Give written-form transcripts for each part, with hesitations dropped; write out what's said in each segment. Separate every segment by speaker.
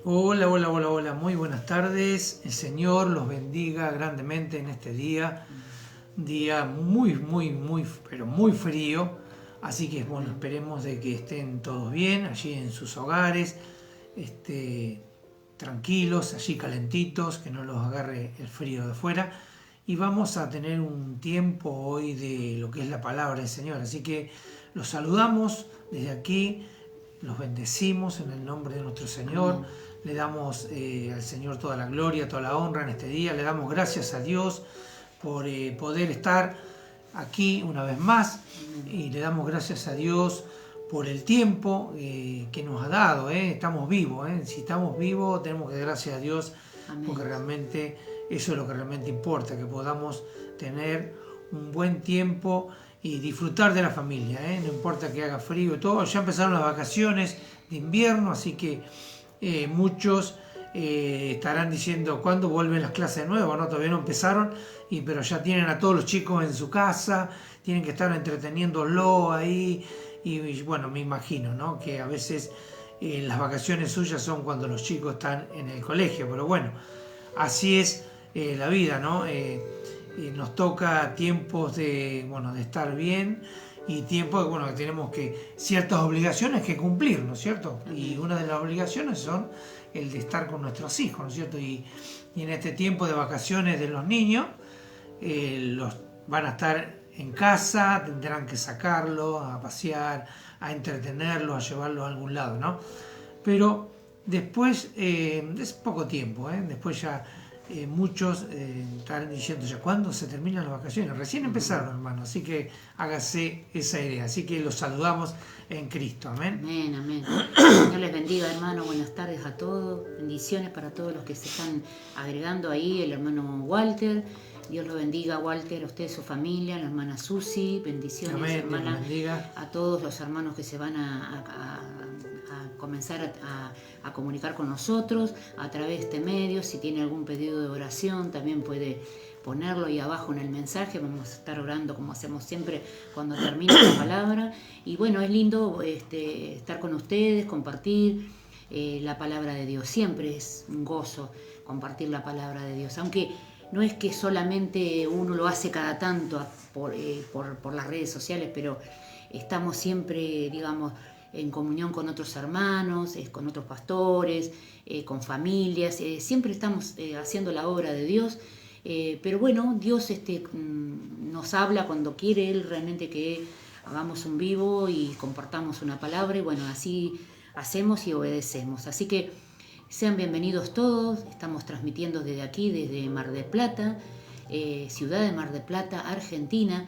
Speaker 1: Hola, hola, hola, hola, muy buenas tardes. El Señor los bendiga grandemente en este día. Día pero muy frío. Así que bueno, esperemos de que estén todos bien allí en sus hogares, tranquilos, allí calentitos, que no los agarre el frío de afuera. Y vamos a tener un tiempo hoy de lo que es la palabra del Señor. Así que los saludamos desde aquí, los bendecimos en el nombre de nuestro Señor.
Speaker 2: Amén.
Speaker 1: Le damos al Señor toda la gloria, toda la honra en este día. Le damos gracias a Dios por poder estar aquí una vez más. Y le damos gracias a Dios por el tiempo que nos ha dado. Estamos vivos. Si estamos vivos, tenemos que dar gracias a Dios.
Speaker 2: Amén.
Speaker 1: Porque realmente eso es lo que realmente importa, que podamos tener un buen tiempo y disfrutar de la familia. No importa que haga frío y todo. Ya empezaron las vacaciones de invierno, así que muchos estarán diciendo cuándo vuelven las clases de nuevo, ¿no? Todavía no empezaron, pero ya tienen a todos los chicos en su casa, tienen que estar entreteniéndolo ahí, y bueno, me imagino, ¿no? Que a veces las vacaciones suyas son cuando los chicos están en el colegio, pero bueno, así es la vida, ¿no? Nos toca tiempos de estar bien y tiempos que tenemos ciertas obligaciones que cumplir, ¿no es cierto? Y una de las obligaciones son el de estar con nuestros hijos, ¿no es cierto? Y en este tiempo de vacaciones de los niños, los van a estar en casa, tendrán que sacarlos a pasear, a entretenerlos, a llevarlos a algún lado, ¿no? Pero después es poco tiempo, después ya muchos estarán diciendo ya cuándo se terminan las vacaciones. Recién empezaron, hermano, así que hágase esa idea. Así que los saludamos en Cristo, amén.
Speaker 2: Amén, amén. Dios les bendiga, hermano. Buenas tardes a todos. Bendiciones para todos los que se están agregando ahí. El hermano Walter. Dios lo bendiga, Walter, a usted y su familia, la hermana Susi. Bendiciones,
Speaker 1: amén,
Speaker 2: hermana.
Speaker 1: bendiga.
Speaker 2: A todos los hermanos que se van a comenzar a comunicar con nosotros a través de este medio. Si tiene algún pedido de oración, también puede ponerlo ahí abajo en el mensaje. Vamos a estar orando como hacemos siempre cuando termina la palabra. Y bueno, es lindo estar con ustedes, compartir la palabra de Dios. Siempre es un gozo compartir la palabra de Dios, aunque no es que solamente uno lo hace cada tanto por las redes sociales, pero estamos siempre, digamos, en comunión con otros hermanos, con otros pastores, con familias. Siempre estamos haciendo la obra de Dios. Pero bueno, Dios nos habla cuando quiere Él realmente que hagamos un vivo y compartamos una palabra. Y bueno, así hacemos y obedecemos. Así que sean bienvenidos todos. Estamos transmitiendo desde aquí, desde Mar del Plata, ciudad de Mar del Plata, Argentina,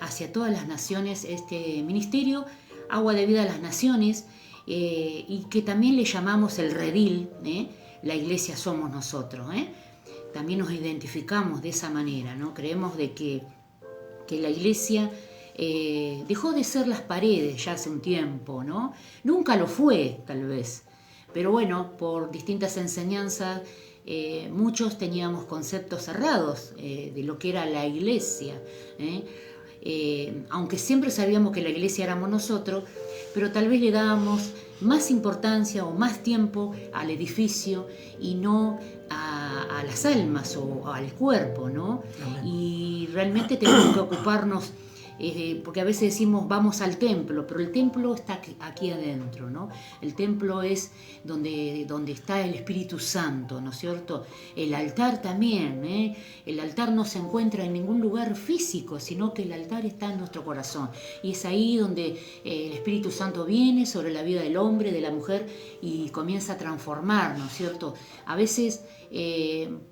Speaker 2: hacia todas las naciones, este ministerio Agua de Vida a las Naciones, y que también le llamamos el redil, la iglesia somos nosotros. También nos identificamos de esa manera, ¿no? Creemos de que la iglesia dejó de ser las paredes ya hace un tiempo, ¿no? Nunca lo fue, tal vez, pero bueno, por distintas enseñanzas, muchos teníamos conceptos cerrados de lo que era la iglesia, aunque siempre sabíamos que la iglesia éramos nosotros, pero tal vez le dábamos más importancia o más tiempo al edificio y no a las almas o al cuerpo, ¿no?
Speaker 1: Amén.
Speaker 2: Y realmente tenemos que ocuparnos, porque a veces decimos vamos al templo, pero el templo está aquí adentro, ¿no? El templo es donde está el Espíritu Santo, ¿no es cierto? El altar también, el altar no se encuentra en ningún lugar físico, sino que el altar está en nuestro corazón. Y es ahí donde el Espíritu Santo viene sobre la vida del hombre, de la mujer, y comienza a transformar, ¿no es cierto? A veces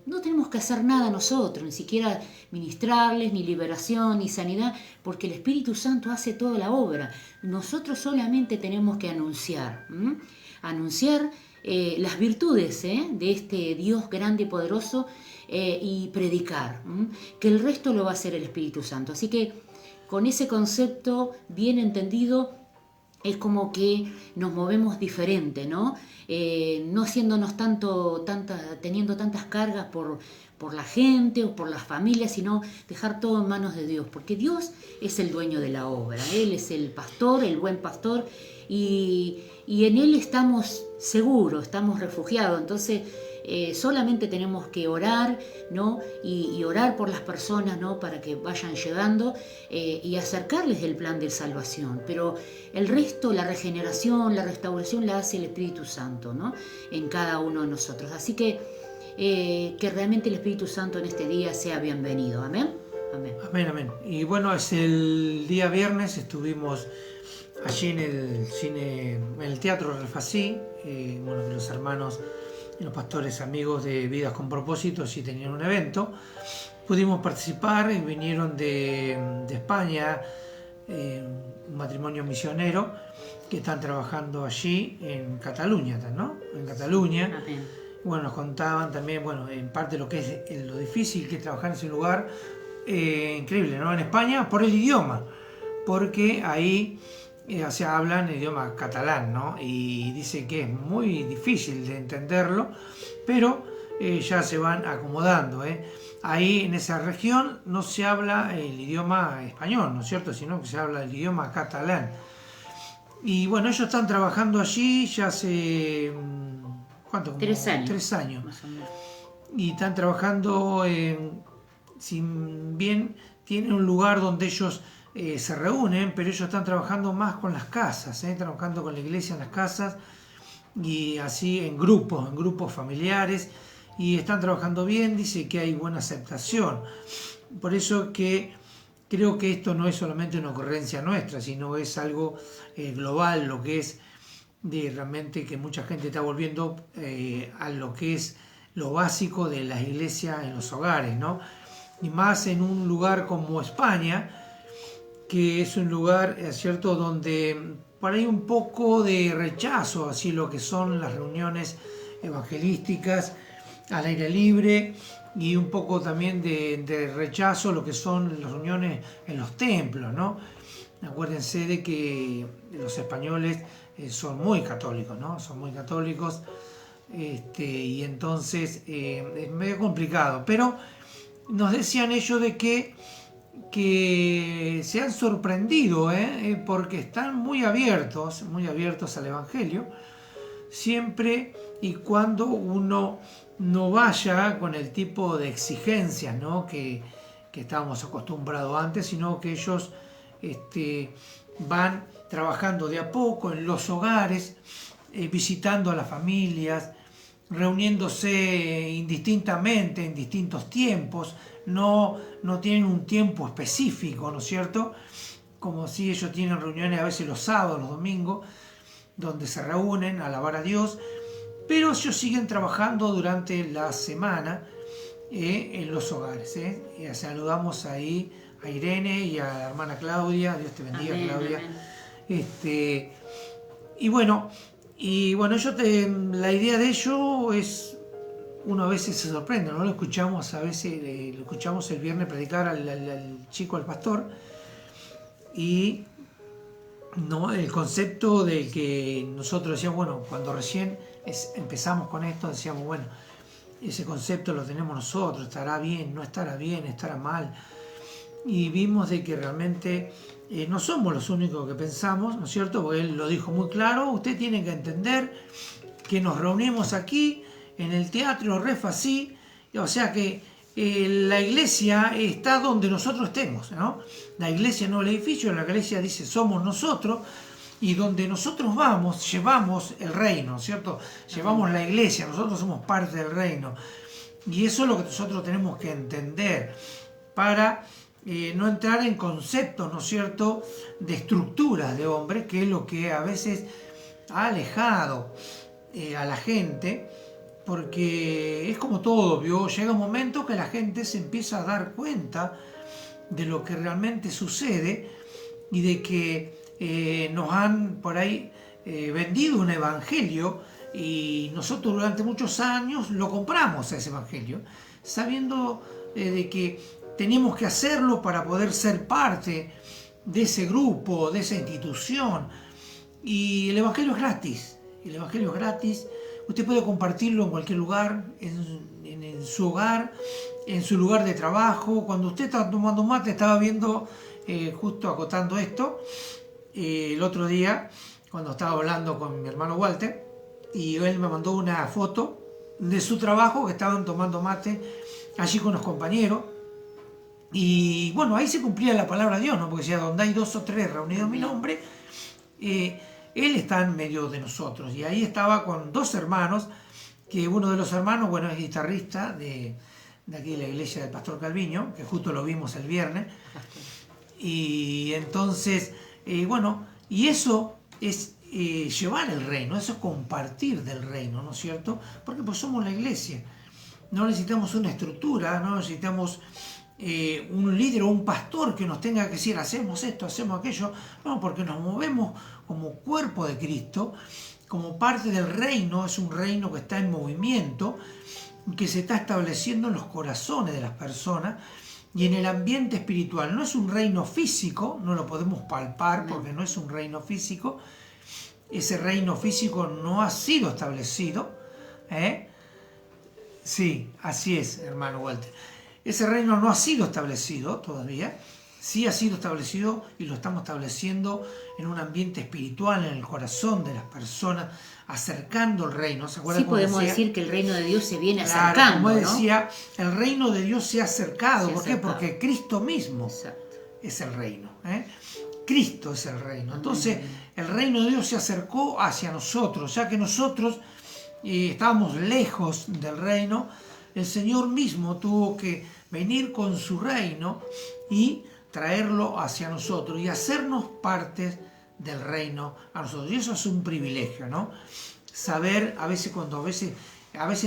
Speaker 2: no tenemos que hacer nada nosotros, ni siquiera ministrarles, ni liberación, ni sanidad, porque el Espíritu Santo hace toda la obra. Nosotros solamente tenemos que anunciar las virtudes de este Dios grande y poderoso, y predicar, que el resto lo va a hacer el Espíritu Santo. Así que con ese concepto bien entendido, es como que nos movemos diferente, ¿no? No haciéndonos teniendo tantas cargas por la gente o por las familias, sino dejar todo en manos de Dios, porque Dios es el dueño de la obra. Él es el pastor, el buen pastor, y y en Él estamos seguros, estamos refugiados. Entonces solamente tenemos que orar, ¿no? Y orar por las personas, ¿no? Para que vayan llegando y acercarles el plan de salvación. Pero el resto, la regeneración, la restauración, la hace el Espíritu Santo, ¿no? En cada uno de nosotros. Así que realmente el Espíritu Santo en este día sea bienvenido. Amén. Amén.
Speaker 1: Amén, amén. Y bueno, es el día viernes, estuvimos allí en el cine, en el Teatro Refasí, bueno, los hermanos y los pastores amigos de Vidas con Propósitos y tenían un evento. Pudimos participar y vinieron de España, un matrimonio misionero que están trabajando allí en Cataluña, ¿no? En Cataluña.
Speaker 2: Amén.
Speaker 1: Bueno, nos contaban también, bueno, en parte lo que es lo difícil que es trabajar en ese lugar, increíble, ¿no? En España por el idioma, porque ahí hablan el idioma catalán, ¿no? Y dice que es muy difícil de entenderlo, pero ya se van acomodando, Ahí en esa región no se habla el idioma español, ¿no es cierto? Sino que se habla el idioma catalán. Y bueno, ellos están trabajando allí ya hace... ¿cuánto?
Speaker 2: 3 años.
Speaker 1: 3 años.
Speaker 2: Más o menos.
Speaker 1: Y están trabajando, si bien tienen un lugar donde ellos se reúnen, pero ellos están trabajando más con las casas, trabajando con la iglesia en las casas y así en grupos familiares, y están trabajando bien. Dice que hay buena aceptación. Por eso que creo que esto no es solamente una ocurrencia nuestra, sino es algo global, lo que es de realmente que mucha gente está volviendo a lo que es lo básico de las iglesias en los hogares, ¿no? Y más en un lugar como España, que es un lugar, es cierto, donde por ahí un poco de rechazo así lo que son las reuniones evangelísticas al aire libre, y un poco también de rechazo lo que son las reuniones en los templos, ¿no? Acuérdense de que los españoles son muy católicos, ¿no? Son muy católicos, y entonces es medio complicado, pero nos decían ellos de que se han sorprendido, porque están muy abiertos al Evangelio, siempre y cuando uno no vaya con el tipo de exigencias, ¿no? que estábamos acostumbrados antes, sino que ellos van trabajando de a poco en los hogares, visitando a las familias, reuniéndose indistintamente en distintos tiempos, no tienen un tiempo específico, ¿no es cierto? Como si ellos tienen reuniones a veces los sábados, los domingos, donde se reúnen a alabar a Dios, pero ellos siguen trabajando durante la semana en los hogares. Y saludamos ahí a Irene y a la hermana Claudia. Dios te bendiga, amén, Claudia. Amén. Y bueno, la idea de ello es, uno a veces se sorprende, ¿no? Lo escuchamos a veces, lo escuchamos el viernes predicar al chico, al pastor, y no el concepto de que nosotros decíamos, bueno, cuando recién empezamos con esto, decíamos, bueno, ese concepto lo tenemos nosotros, estará bien, estará mal, y vimos de que realmente no somos los únicos que pensamos, ¿no es cierto? Porque él lo dijo muy claro, usted tiene que entender que nos reunimos aquí en el Teatro Refasí, o sea que la iglesia está donde nosotros estemos, ¿no? La iglesia no el edificio, la iglesia dice somos nosotros, y donde nosotros vamos, llevamos el reino, ¿cierto? Llevamos la iglesia, nosotros somos parte del reino. Y eso es lo que nosotros tenemos que entender para no entrar en conceptos, ¿no es cierto?, de estructuras de hombre, que es lo que a veces ha alejado a la gente, porque es como todo, ¿vio? Llega un momento que la gente se empieza a dar cuenta de lo que realmente sucede y de que nos han por ahí vendido un evangelio, y nosotros durante muchos años lo compramos a ese evangelio, sabiendo de que tenemos que hacerlo para poder ser parte de ese grupo, de esa institución. Y el evangelio es gratis, usted puede compartirlo en cualquier lugar, en su hogar, en su lugar de trabajo. Cuando usted está tomando mate, estaba viendo, justo acotando esto, el otro día cuando estaba hablando con mi hermano Walter, y él me mandó una foto de su trabajo, que estaban tomando mate allí con los compañeros. Y bueno, ahí se cumplía la palabra de Dios, ¿no? Porque decía, donde hay 2 o 3 reunidos en mi nombre, Él está en medio de nosotros. Y ahí estaba con 2 hermanos, que uno de los hermanos, bueno, es guitarrista de aquí de la iglesia del Pastor Calviño, que justo lo vimos el viernes. Y entonces, bueno, y eso es llevar el reino, eso es compartir del reino, ¿no es cierto? Porque pues somos la iglesia. No necesitamos una estructura, no necesitamos un líder o un pastor que nos tenga que decir hacemos esto, hacemos aquello. No, porque nos movemos como cuerpo de Cristo, como parte del reino. Es un reino que está en movimiento, que se está estableciendo en los corazones de las personas y en el ambiente espiritual. No es un reino físico, no lo podemos palpar porque no es un reino físico. Ese reino físico no ha sido establecido. Sí, así es, hermano Walter. Ese reino no ha sido establecido todavía. Sí ha sido establecido y lo estamos estableciendo en un ambiente espiritual, en el corazón de las personas, acercando el reino. ¿Se acuerdan?
Speaker 2: Sí, podemos decir que el reino de Dios se viene acercando,
Speaker 1: como
Speaker 2: ¿no?
Speaker 1: decía, el reino de Dios se ha acercado. ¿Por qué? Porque Cristo mismo es el reino. Cristo es el reino. Entonces, el reino de Dios se acercó hacia nosotros, ya que nosotros estábamos lejos del reino. El Señor mismo tuvo que venir con su reino y traerlo hacia nosotros y hacernos partes del reino a nosotros. Y eso es un privilegio, ¿no? Saber, a veces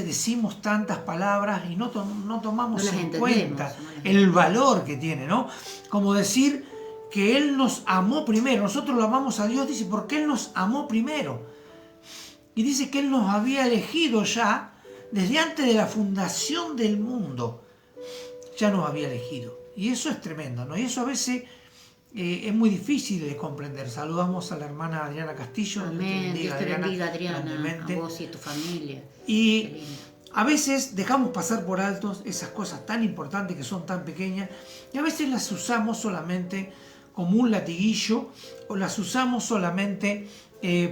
Speaker 1: decimos tantas palabras y no tomamos en cuenta el valor que tiene, ¿no? Como decir que Él nos amó primero. Nosotros lo amamos a Dios, dice, porque Él nos amó primero. Y dice que Él nos había elegido ya desde antes de la fundación del mundo. Ya nos había elegido. Y eso es tremendo, ¿no? Y eso a veces es muy difícil de comprender. Saludamos a la hermana Adriana Castillo.
Speaker 2: Amén. Dios te bendiga, Adriana, a vos y a tu familia.
Speaker 1: Y a veces dejamos pasar por altos esas cosas tan importantes que son tan pequeñas, y a veces las usamos solamente como un latiguillo, o las usamos solamente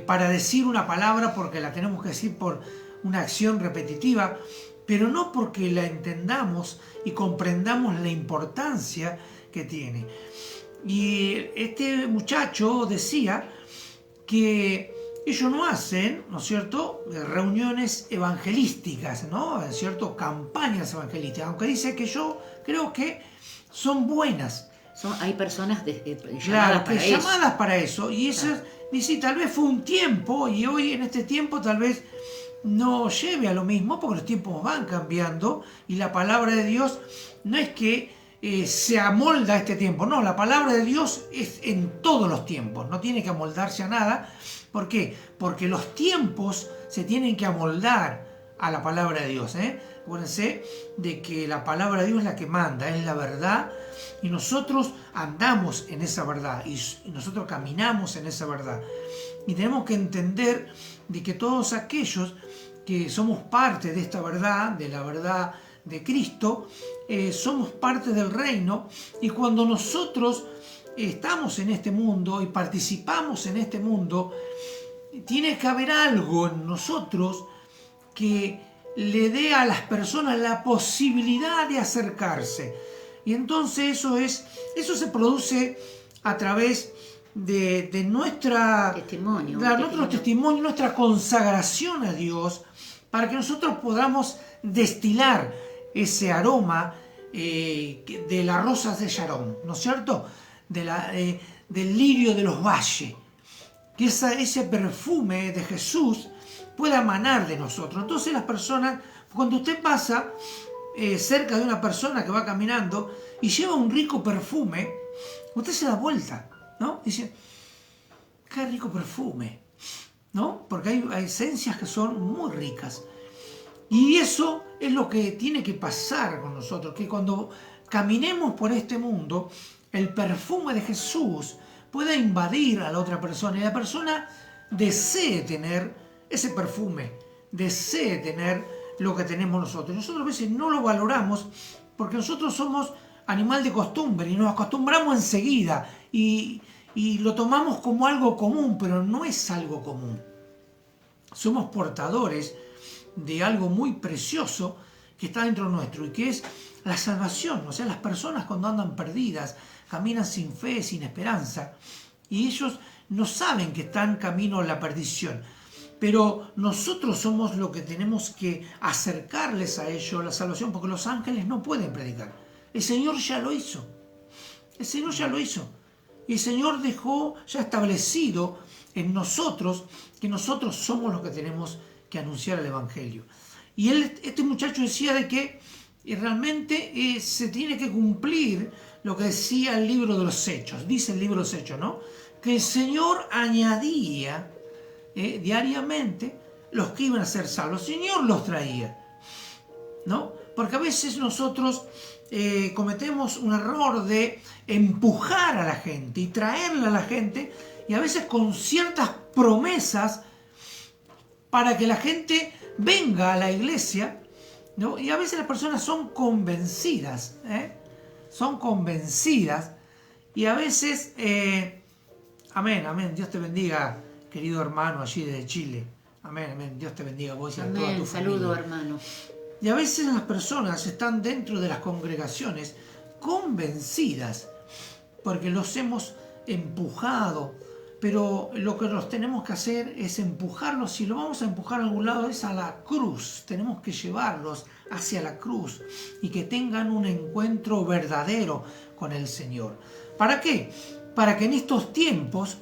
Speaker 1: para decir una palabra porque la tenemos que decir por una acción repetitiva, pero no porque la entendamos y comprendamos la importancia que tiene. Y este muchacho decía que ellos no hacen, ¿no es cierto?, reuniones evangelísticas, ¿no?, ¿es cierto?, campañas evangelísticas, aunque dice que yo creo que son buenas.
Speaker 2: Hay personas llamadas
Speaker 1: para eso. Y eso, dice, tal vez fue un tiempo, y hoy en este tiempo tal vez no lleve a lo mismo, porque los tiempos van cambiando, y la palabra de Dios no es que se amolda a este tiempo, no, la palabra de Dios es en todos los tiempos, no tiene que amoldarse a nada. ¿Por qué? Porque los tiempos se tienen que amoldar a la palabra de Dios. Acuérdense de que la palabra de Dios es la que manda, es la verdad, y nosotros andamos en esa verdad, y nosotros caminamos en esa verdad. Y tenemos que entender de que todos aquellos que somos parte de esta verdad, de la verdad de Cristo, somos parte del reino, y cuando nosotros estamos en este mundo y participamos en este mundo, tiene que haber algo en nosotros que le dé a las personas la posibilidad de acercarse. Y entonces eso se produce a través de nuestro testimonio, nuestra consagración a Dios, para que nosotros podamos destilar ese aroma de las rosas de Sharon, ¿no es cierto?, del lirio de los valles, que ese perfume de Jesús pueda emanar de nosotros. Entonces las personas, cuando usted pasa cerca de una persona que va caminando y lleva un rico perfume, usted se da vuelta, ¿no? Dice, qué rico perfume, ¿no? Porque hay esencias que son muy ricas. Y eso es lo que tiene que pasar con nosotros, que cuando caminemos por este mundo, el perfume de Jesús pueda invadir a la otra persona, y la persona desee tener ese perfume, desee tener lo que tenemos nosotros. Nosotros a veces no lo valoramos porque nosotros somos animal de costumbre y nos acostumbramos enseguida, y y lo tomamos como algo común, pero no es algo común. Somos portadores de algo muy precioso que está dentro nuestro y que es la salvación. O sea, las personas cuando andan perdidas, caminan sin fe, sin esperanza, y ellos no saben que están camino a la perdición. Pero nosotros somos los que tenemos que acercarles a ellos la salvación, porque los ángeles no pueden predicar. El Señor ya lo hizo. El Señor ya lo hizo. Y el Señor dejó ya establecido en nosotros que nosotros somos los que tenemos que anunciar el Evangelio. Y este muchacho decía de que realmente se tiene que cumplir lo que decía el libro de los Hechos. Dice el libro de los Hechos, ¿no? Que el Señor añadía diariamente los que iban a ser salvos. El Señor los traía, ¿no? Porque a veces nosotros cometemos un error de empujar a la gente y traerla a la gente, y a veces con ciertas promesas para que la gente venga a la iglesia, ¿no? Y a veces las personas son convencidas, son convencidas, y a veces, amén, amén, Dios te bendiga, querido hermano allí desde Chile, amén, amén, Dios te bendiga a vos y a toda tu familia.
Speaker 2: Saludo, hermano.
Speaker 1: Y a veces las personas están dentro de las congregaciones convencidas porque los hemos empujado, pero lo que nos tenemos que hacer es empujarlos. Si lo vamos a empujar a algún lado es a la cruz. Tenemos que llevarlos hacia la cruz y que tengan un encuentro verdadero con el Señor. ¿Para qué? Para que en estos tiempos,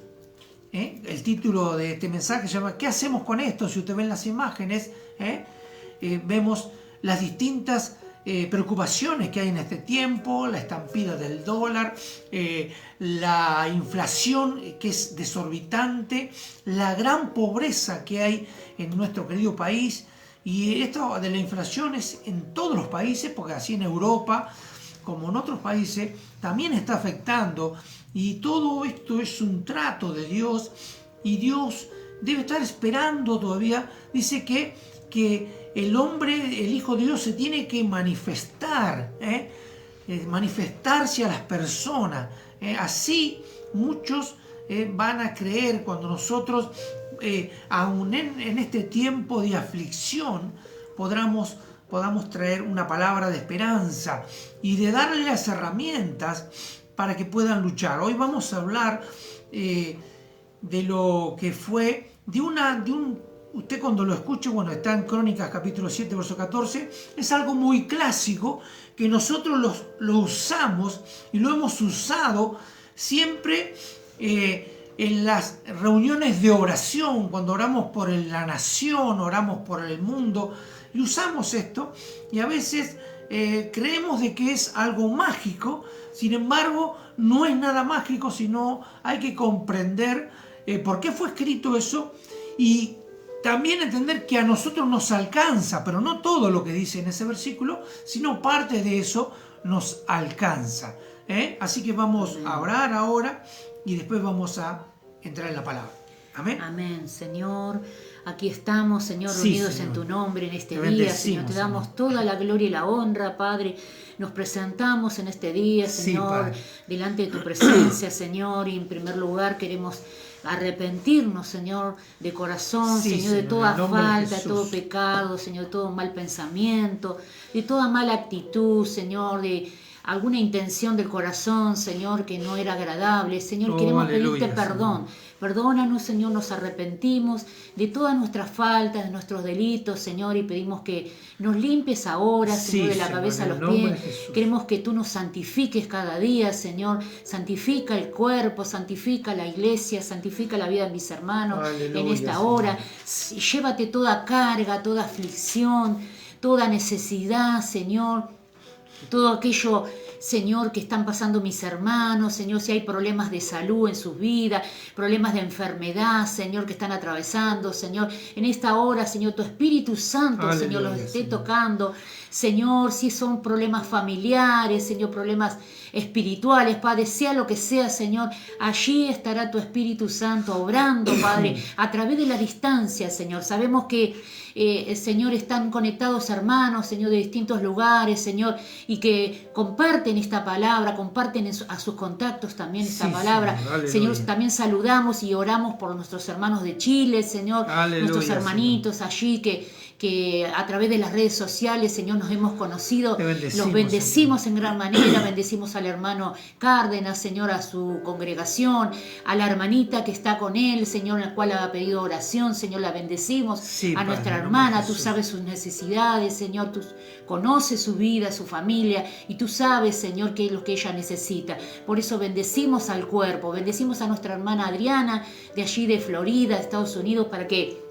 Speaker 1: el título de este mensaje se llama ¿qué hacemos con esto? Si usted ven las imágenes, vemos las distintas preocupaciones que hay en este tiempo, la estampida del dólar, la inflación que es desorbitante, la gran pobreza que hay en nuestro querido país, y esto de la inflación es en todos los países, porque así en Europa como en otros países también está afectando, y todo esto es un trato de Dios, y Dios debe estar esperando todavía. Dice que el hombre, el Hijo de Dios, se tiene que manifestar, manifestarse a las personas. Así muchos van a creer cuando nosotros, aún en este tiempo de aflicción, podamos traer una palabra de esperanza y de darle las herramientas para que puedan luchar. Hoy vamos a hablar de lo que fue, usted cuando lo escuche, bueno, está en Crónicas capítulo 7, verso 14, es algo muy clásico que nosotros lo usamos y lo hemos usado siempre en las reuniones de oración, cuando oramos por la nación, oramos por el mundo, y usamos esto, y a veces creemos de que es algo mágico. Sin embargo, no es nada mágico, sino hay que comprender por qué fue escrito eso, y también entender que a nosotros nos alcanza, pero no todo lo que dice en ese versículo, sino parte de eso nos alcanza. Así que vamos a orar ahora y después vamos a entrar en la palabra. Amén.
Speaker 2: Amén, Señor. Aquí estamos, Señor,
Speaker 1: Sí,
Speaker 2: unidos
Speaker 1: Señor.
Speaker 2: en tu nombre en este
Speaker 1: Te
Speaker 2: día,
Speaker 1: bendecimos,
Speaker 2: Señor. Te damos
Speaker 1: Señor.
Speaker 2: toda la gloria y la honra, Padre. Nos presentamos en este día,
Speaker 1: Sí,
Speaker 2: Señor,
Speaker 1: Padre.
Speaker 2: delante de tu presencia, Señor. Y en primer lugar queremos arrepentirnos, Señor, de corazón,
Speaker 1: Sí,
Speaker 2: Señor, de
Speaker 1: Señor,
Speaker 2: toda
Speaker 1: en el nombre de
Speaker 2: falta, de
Speaker 1: Jesús.
Speaker 2: todo pecado, Señor, de todo mal pensamiento, de toda mala actitud, Señor, de alguna intención del corazón, Señor, que no era agradable. Señor,
Speaker 1: Oh,
Speaker 2: queremos
Speaker 1: aleluya,
Speaker 2: pedirte perdón.
Speaker 1: Señor.
Speaker 2: Perdónanos, Señor, nos arrepentimos de todas nuestras faltas, de nuestros delitos, Señor, y pedimos que nos limpies ahora,
Speaker 1: Sí,
Speaker 2: Señor, de la
Speaker 1: Señor,
Speaker 2: cabeza a
Speaker 1: en
Speaker 2: los
Speaker 1: el nombre
Speaker 2: pies.
Speaker 1: de Jesús.
Speaker 2: Queremos que tú nos santifiques cada día, Señor. Santifica el cuerpo, santifica la iglesia, santifica la vida de mis hermanos
Speaker 1: Aleluya,
Speaker 2: en esta
Speaker 1: Señor.
Speaker 2: hora. Llévate toda carga, toda aflicción, toda necesidad, Señor. Todo aquello, Señor, que están pasando mis hermanos, Señor, si hay problemas de salud en sus vidas, problemas de enfermedad, Señor, que están atravesando, Señor, en esta hora, Señor, tu Espíritu Santo,
Speaker 1: Aleluya,
Speaker 2: Señor, los esté
Speaker 1: Señor.
Speaker 2: tocando, Señor, si son problemas familiares, Señor, problemas espirituales, Padre, sea lo que sea, Señor, allí estará tu Espíritu Santo obrando, Padre, a través de la distancia, Señor. Sabemos que Señor, están conectados hermanos, Señor, de distintos lugares, Señor, y que comparten esta palabra, comparten a sus contactos también esta palabra. Señor, también saludamos y oramos por nuestros hermanos de Chile, Señor, nuestros hermanitos allí que a través de las redes sociales, Señor, nos hemos conocido, los bendecimos Señor. En gran manera, bendecimos al hermano Cárdenas, Señor, a su congregación, a la hermanita que está con él, Señor, en la cual ha pedido oración, Señor, la bendecimos, a nuestra hermana, tú sabes sus necesidades, Señor, tú conoces su vida, su familia, y tú sabes, Señor, qué es lo que ella necesita. Por eso bendecimos al cuerpo, bendecimos a nuestra hermana Adriana, de allí de Florida, Estados Unidos, para que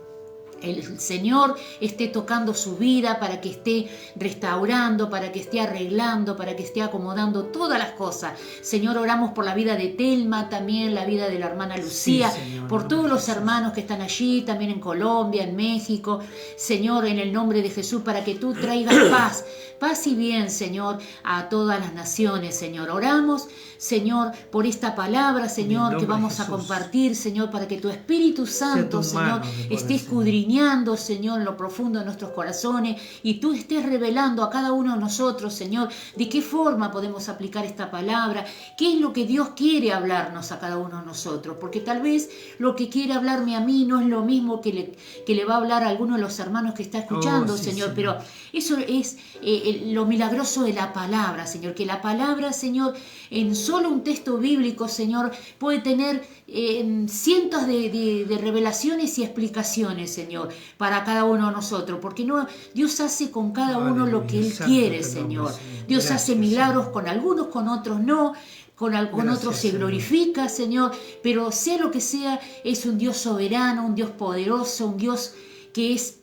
Speaker 2: el Señor esté tocando su vida, para que esté restaurando, para que esté arreglando, para que esté acomodando todas las cosas. Señor, oramos por la vida de Telma, también la vida de la hermana Lucía, Señor, por todos los hermanos que están allí, también en Colombia, en México. Señor, en el nombre de Jesús, para que tú traigas paz y bien, Señor, a todas las naciones, Señor. Oramos, Señor, por esta palabra, Señor, que vamos a compartir, Señor, para que tu Espíritu Santo, Señor, esté escudriñando, Señor, en lo profundo de nuestros corazones, y tú estés revelando a cada uno de nosotros, Señor, de qué forma podemos aplicar esta palabra, qué es lo que Dios quiere hablarnos a cada uno de nosotros, porque tal vez lo que quiere hablarme a mí no es lo mismo que le va a hablar a alguno de los hermanos que está escuchando, Señor, pero eso es lo milagroso de la palabra, Señor, que la palabra, Señor, en solo un texto bíblico, Señor, puede tener cientos de revelaciones y explicaciones, Señor, para cada uno de nosotros, porque Dios hace con cada uno lo que Él quiere, Señor. Dios hace milagros con algunos, con otros no. Con otros se glorifica, Señor, pero sea lo que sea, es un Dios soberano, un Dios poderoso, un Dios que es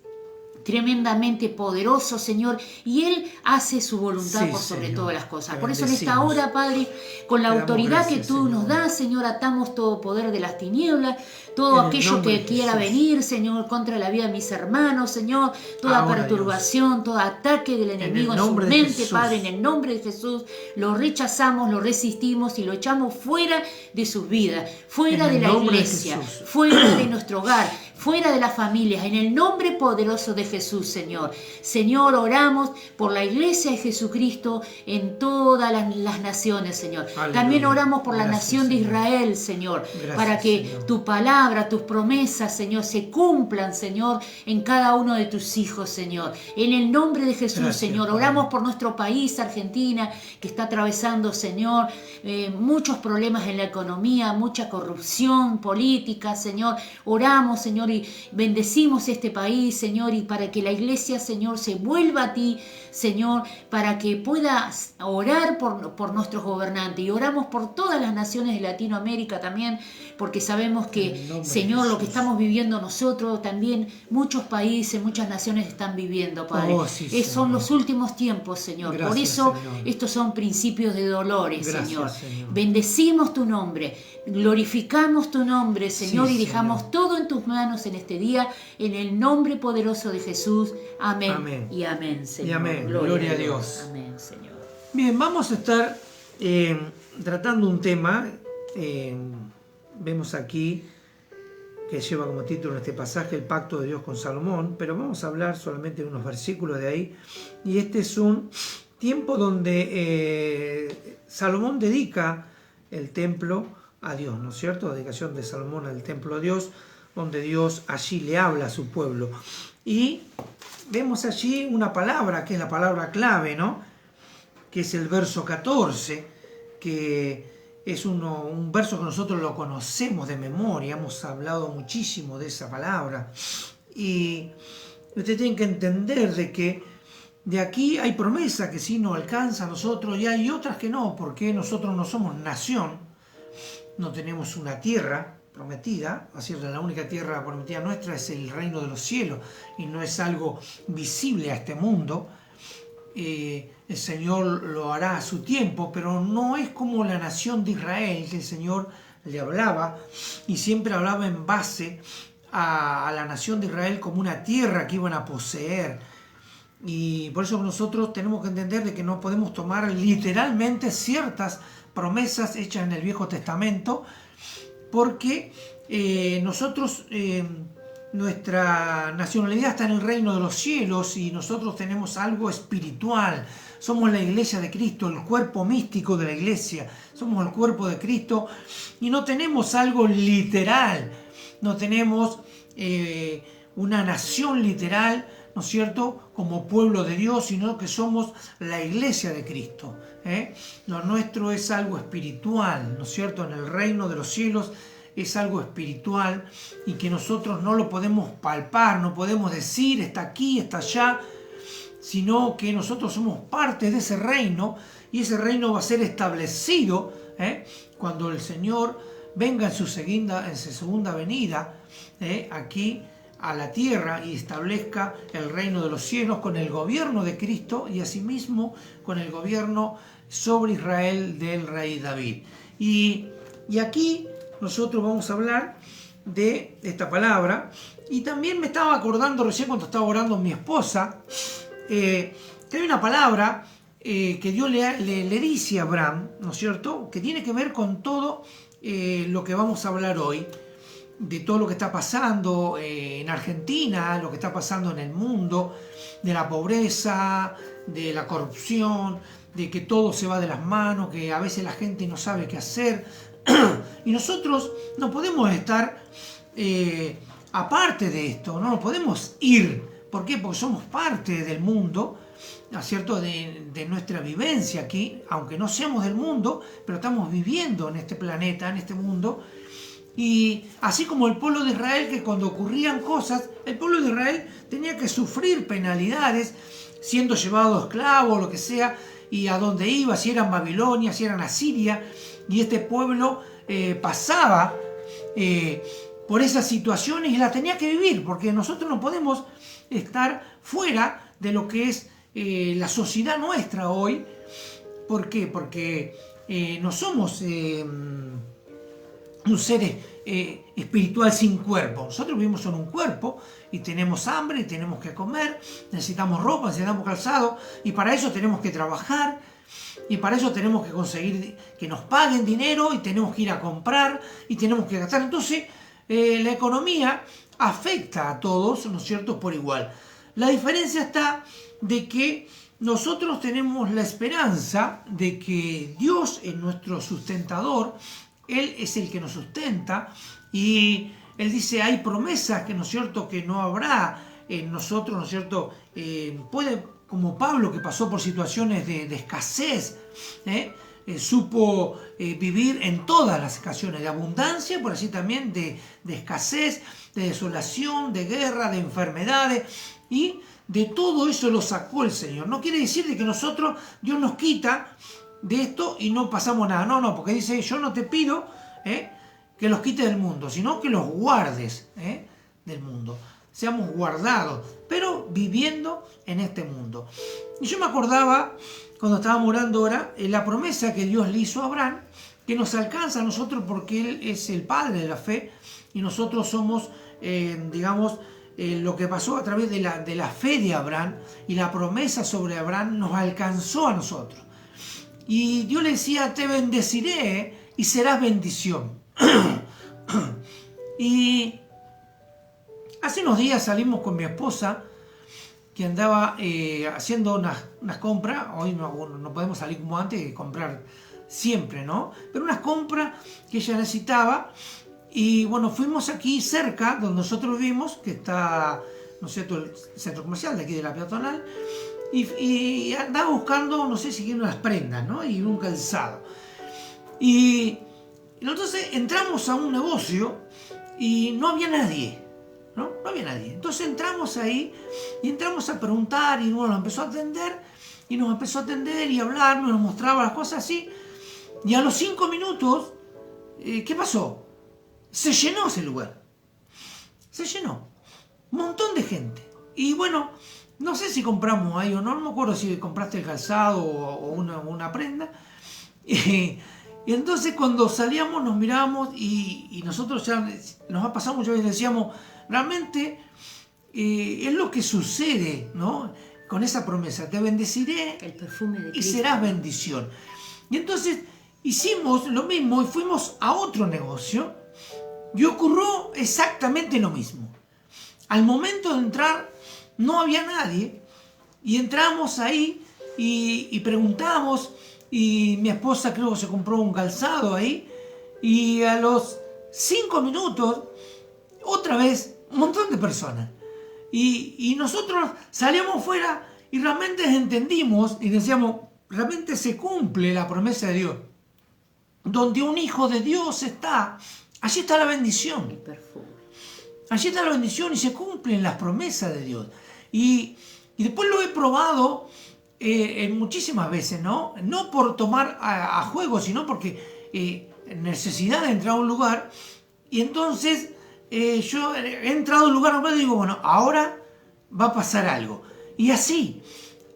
Speaker 2: tremendamente poderoso, Señor, y Él hace su voluntad por sobre todas las cosas. Por eso en esta hora, Padre, con la autoridad que tú nos das, Señor, atamos todo poder de las tinieblas, todo aquello que quiera venir, Señor, contra la vida de mis hermanos, Señor, toda perturbación, todo ataque del enemigo en su mente, Padre, en el nombre de Jesús, lo rechazamos, lo resistimos y lo echamos fuera de sus vidas, fuera de la iglesia, fuera de nuestro hogar, fuera de las familias, en el nombre poderoso de Jesús, Señor. Señor, oramos por la iglesia de Jesucristo en todas las naciones, Señor. Aleluya. También oramos por la nación de Israel, Señor, para que Señor, tu palabra, tus promesas, Señor, se cumplan, Señor, en cada uno de tus hijos, Señor. En el nombre de Jesús, Señor, oramos por nuestro país, Argentina, que está atravesando, Señor, muchos problemas en la economía, mucha corrupción política, Señor. Oramos, Señor, y bendecimos este país, Señor, y para que la iglesia, Señor, se vuelva a ti, Señor, para que puedas orar por nuestros gobernantes. Y oramos por todas las naciones de Latinoamérica también, porque sabemos que, Señor, lo que estamos viviendo nosotros, también muchos países, muchas naciones están viviendo, Padre. Son los últimos tiempos, Señor. Gracias, por eso, Señor, estos son principios de dolores, Señor. Bendecimos tu nombre, glorificamos tu nombre, Señor, y dejamos Señor, todo en tus manos en este día, en el nombre poderoso de Jesús. Amén. Y amén, Señor.
Speaker 1: Y amén. Gloria a Dios.
Speaker 2: Amén, Señor.
Speaker 1: Bien, vamos a estar tratando un tema. Vemos aquí que lleva como título en este pasaje el pacto de Dios con Salomón, pero vamos a hablar solamente de unos versículos de ahí. Y este es un tiempo donde Salomón dedica el templo a Dios, ¿no es cierto? Dedicación de Salomón al templo a Dios, donde Dios allí le habla a su pueblo. Y vemos allí una palabra, que es la palabra clave, ¿no? Que es el verso 14, que es un verso que nosotros lo conocemos de memoria, hemos hablado muchísimo de esa palabra. Y ustedes tienen que entender de que de aquí hay promesa que sí nos alcanza a nosotros y hay otras que no, porque nosotros no somos nación, no tenemos una tierra prometida, así que la única tierra prometida nuestra es el reino de los cielos y no es algo visible a este mundo. El Señor lo hará a su tiempo, pero no es como la nación de Israel, que el Señor le hablaba y siempre hablaba en base a la nación de Israel como una tierra que iban a poseer. Y por eso nosotros tenemos que entender de que no podemos tomar literalmente ciertas promesas hechas en el Viejo Testamento, porque nosotros, nuestra nacionalidad está en el reino de los cielos y nosotros tenemos algo espiritual. Somos la iglesia de Cristo, el cuerpo místico de la iglesia. Somos el cuerpo de Cristo y no tenemos algo literal. No tenemos una nación literal, ¿no es cierto?, como pueblo de Dios, sino que somos la iglesia de Cristo. Lo nuestro es algo espiritual, ¿no es cierto? En el reino de los cielos es algo espiritual y que nosotros no lo podemos palpar, no podemos decir está aquí, está allá, sino que nosotros somos parte de ese reino y ese reino va a ser establecido cuando el Señor venga en su segunda venida aquí a la tierra y establezca el reino de los cielos con el gobierno de Cristo y asimismo con el gobierno sobre Israel del rey David. Y aquí nosotros vamos a hablar de esta palabra. Y también me estaba acordando recién cuando estaba orando mi esposa, que hay una palabra que Dios le dice a Abraham, ¿no es cierto?, que tiene que ver con todo lo que vamos a hablar hoy, de todo lo que está pasando en Argentina, lo que está pasando en el mundo, de la pobreza, de la corrupción, de que todo se va de las manos, que a veces la gente no sabe qué hacer. Y nosotros no podemos estar aparte de esto, no nos podemos ir. ¿Por qué? Porque somos parte del mundo, ¿no es cierto?, de nuestra vivencia aquí, aunque no seamos del mundo, pero estamos viviendo en este planeta, en este mundo. Y así como el pueblo de Israel, que cuando ocurrían cosas, el pueblo de Israel tenía que sufrir penalidades, siendo llevado esclavo o lo que sea, y a donde iba, si era en Babilonia, si era en Asiria, y este pueblo pasaba por esas situaciones y las tenía que vivir, porque nosotros no podemos estar fuera de lo que es la sociedad nuestra hoy. ¿Por qué? Porque no somos un ser espiritual sin cuerpo. Nosotros vivimos en un cuerpo y tenemos hambre y tenemos que comer, necesitamos ropa, necesitamos calzado y para eso tenemos que trabajar y para eso tenemos que conseguir que nos paguen dinero y tenemos que ir a comprar y tenemos que gastar. Entonces la economía afecta a todos, ¿no es cierto?, por igual. La diferencia está de que nosotros tenemos la esperanza de que Dios es nuestro sustentador. Él es el que nos sustenta y Él dice, hay promesas que, ¿no es cierto?, que no habrá en nosotros, ¿no es cierto?, puede, como Pablo, que pasó por situaciones de escasez, supo vivir en todas las ocasiones, de abundancia, pero así también de escasez, de desolación, de guerra, de enfermedades, y de todo eso lo sacó el Señor. No quiere decir de que nosotros, Dios nos quita de esto y no pasamos nada. No, porque dice, yo no te pido que los quites del mundo, sino que los guardes del mundo. Seamos guardados, pero viviendo en este mundo. Y yo me acordaba, cuando estábamos orando ahora, la promesa que Dios le hizo a Abraham, que nos alcanza a nosotros porque Él es el padre de la fe y nosotros somos, lo que pasó a través de la fe de Abraham, y la promesa sobre Abraham nos alcanzó a nosotros. Y Dios le decía, te bendeciré y serás bendición. Y hace unos días salimos con mi esposa, que andaba haciendo unas compras. Hoy no podemos salir como antes y comprar siempre, ¿no? Pero unas compras que ella necesitaba. Y bueno, fuimos aquí cerca, donde nosotros vivimos, que está, ¿no es cierto?, el centro comercial de aquí de la peatonal. Y andaba buscando, no sé si quieren unas prendas, ¿no?, y un calzado. Y entonces entramos a un negocio y no había nadie, ¿no? No había nadie. Entonces entramos ahí y entramos a preguntar y uno nos empezó a atender y hablar, nos mostraba las cosas así. Y a los 5 minutos, ¿qué pasó? Se llenó ese lugar. Se llenó. Un montón de gente. Y bueno, no sé si compramos ahí o no me acuerdo si compraste el calzado o una prenda. Y entonces cuando salíamos nos mirábamos y nosotros ya nos ha pasado muchas veces, decíamos, realmente es lo que sucede, ¿no?, con esa promesa, te bendeciré
Speaker 2: El perfume de
Speaker 1: y
Speaker 2: Cristo.
Speaker 1: serás bendición. Y entonces hicimos lo mismo y fuimos a otro negocio y ocurrió exactamente lo mismo. Al momento de entrar no había nadie y entramos ahí y preguntamos, y mi esposa creo que se compró un calzado ahí, y a los 5 minutos otra vez un montón de personas. Y nosotros salíamos fuera y realmente entendimos y decíamos, realmente se cumple la promesa de Dios. Donde un hijo de Dios está, allí está la bendición.
Speaker 2: El perfume.
Speaker 1: Allí está la bendición y se cumplen las promesas de Dios. Y después lo he probado en muchísimas veces, ¿no? No por tomar a juego, sino porque necesidad de entrar a un lugar. Y entonces yo he entrado a un lugar normal y digo, bueno, ahora va a pasar algo. Y así,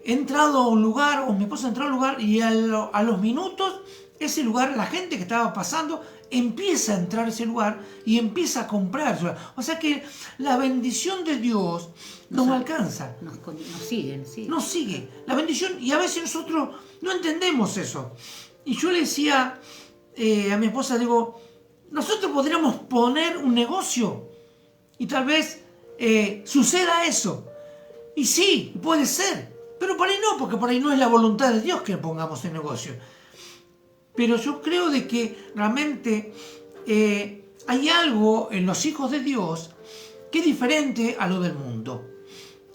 Speaker 1: he entrado a un lugar, o mi esposa entró a un lugar, y a los minutos, ese lugar, la gente que estaba pasando, empieza a entrar a ese lugar y empieza a comprar. O sea que la bendición de Dios nos alcanza.
Speaker 2: Nos siguen, sí.
Speaker 1: Nos sigue. La bendición, y a veces nosotros no entendemos eso. Y yo le decía a mi esposa, digo, nosotros podríamos poner un negocio y tal vez suceda eso. Y sí, puede ser. Pero por ahí no, porque por ahí no es la voluntad de Dios que pongamos el negocio. Pero yo creo de que realmente hay algo en los hijos de Dios que es diferente a lo del mundo.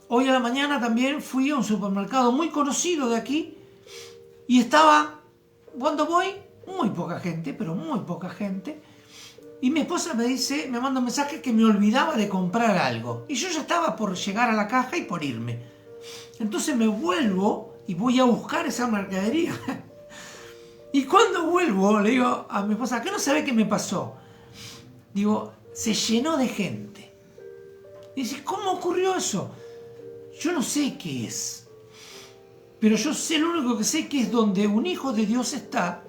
Speaker 1: Hoy a la mañana también fui a un supermercado muy conocido de aquí y estaba, cuando voy, muy poca gente, pero muy poca gente. Y mi esposa me manda un mensaje que me olvidaba de comprar algo. Y yo ya estaba por llegar a la caja y por irme. Entonces me vuelvo y voy a buscar esa mercadería. Y cuando vuelvo, le digo a mi esposa, ¿qué no sabe qué me pasó? Digo, se llenó de gente. Y dice, ¿cómo ocurrió eso? Yo no sé qué es. Pero yo sé, lo único que sé que es donde un hijo de Dios está,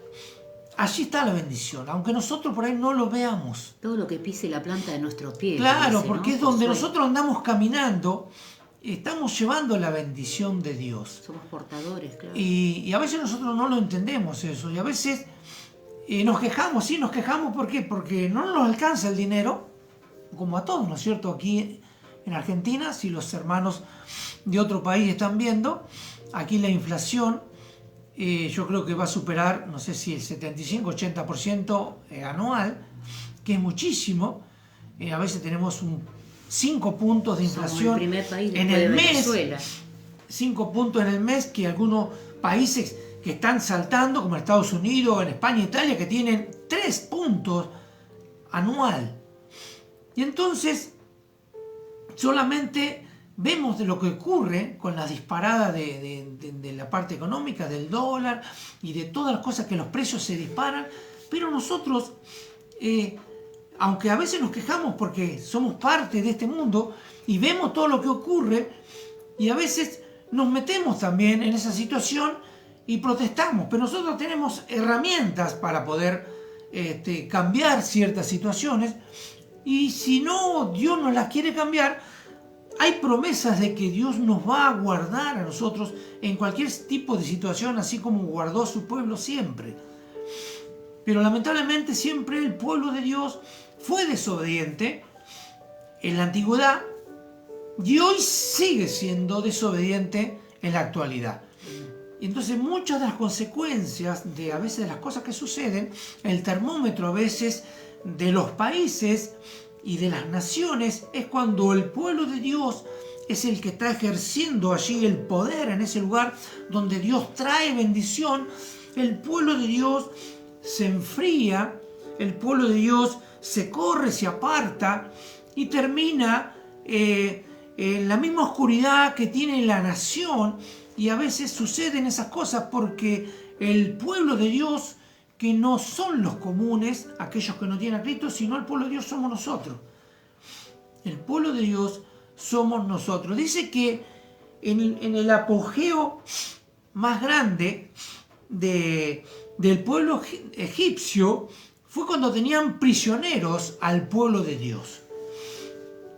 Speaker 1: allí está la bendición, aunque nosotros por ahí no lo veamos.
Speaker 2: Todo lo que pise la planta de nuestro pie.
Speaker 1: Claro,
Speaker 2: dice,
Speaker 1: porque
Speaker 2: ¿no?
Speaker 1: es donde
Speaker 2: Josué.
Speaker 1: nosotros andamos caminando, estamos llevando la bendición de Dios.
Speaker 2: Somos portadores, claro.
Speaker 1: Y a veces nosotros no lo entendemos eso. Y a veces nos quejamos, ¿sí? Nos quejamos, ¿por qué? Porque no nos alcanza el dinero, como a todos, ¿no es cierto? Aquí en Argentina, si los hermanos de otro país están viendo, aquí la inflación yo creo que va a superar, no sé si el 75-80% anual, que es muchísimo. A veces tenemos 5 puntos de inflación
Speaker 2: Somos el primer país
Speaker 1: en
Speaker 2: después de
Speaker 1: el mes.
Speaker 2: Venezuela.
Speaker 1: 5 puntos en el mes, que algunos países que están saltando, como Estados Unidos, en España, Italia, que tienen 3 puntos anual. Y entonces solamente vemos de lo que ocurre con la disparada de la parte económica, del dólar y de todas las cosas que los precios se disparan, pero nosotros, aunque a veces nos quejamos porque somos parte de este mundo y vemos todo lo que ocurre, y a veces nos metemos también en esa situación y protestamos, pero nosotros tenemos herramientas para poder cambiar ciertas situaciones, y si no, Dios nos las quiere cambiar, hay promesas de que Dios nos va a guardar a nosotros en cualquier tipo de situación, así como guardó a su pueblo siempre. Pero lamentablemente siempre el pueblo de Dios fue desobediente en la antigüedad y hoy sigue siendo desobediente en la actualidad. Y entonces muchas de las consecuencias de a veces de las cosas que suceden, el termómetro a veces de los países y de las naciones, es cuando el pueblo de Dios es el que está ejerciendo allí el poder en ese lugar donde Dios trae bendición. El pueblo de Dios se enfría, el pueblo de Dios se corre, se aparta y termina en la misma oscuridad que tiene la nación. Y a veces suceden esas cosas porque el pueblo de Dios, que no son los comunes, aquellos que no tienen a Cristo, sino el pueblo de Dios somos nosotros. El pueblo de Dios somos nosotros. Dice que en el apogeo más grande del pueblo egipcio fue cuando tenían prisioneros al pueblo de Dios.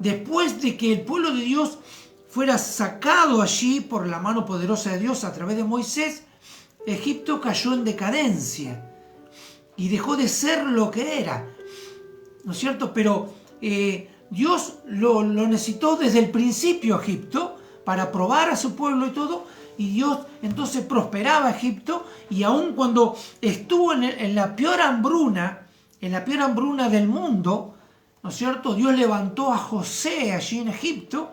Speaker 1: Después de que el pueblo de Dios fuera sacado allí por la mano poderosa de Dios a través de Moisés, Egipto cayó en decadencia y dejó de ser lo que era, ¿no es cierto? Pero Dios lo necesitó desde el principio Egipto para probar a su pueblo y todo, y Dios entonces prosperaba Egipto, y aun cuando estuvo en la peor hambruna del mundo, ¿no es cierto? Dios levantó a José allí en Egipto,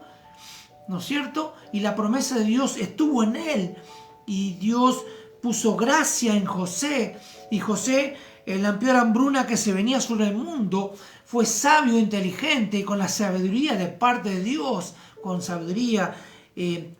Speaker 1: ¿no es cierto? Y la promesa de Dios estuvo en él, y Dios puso gracia en José, y José, en la peor hambruna que se venía sobre el mundo, fue sabio, inteligente, y con la sabiduría de parte de Dios, con sabiduría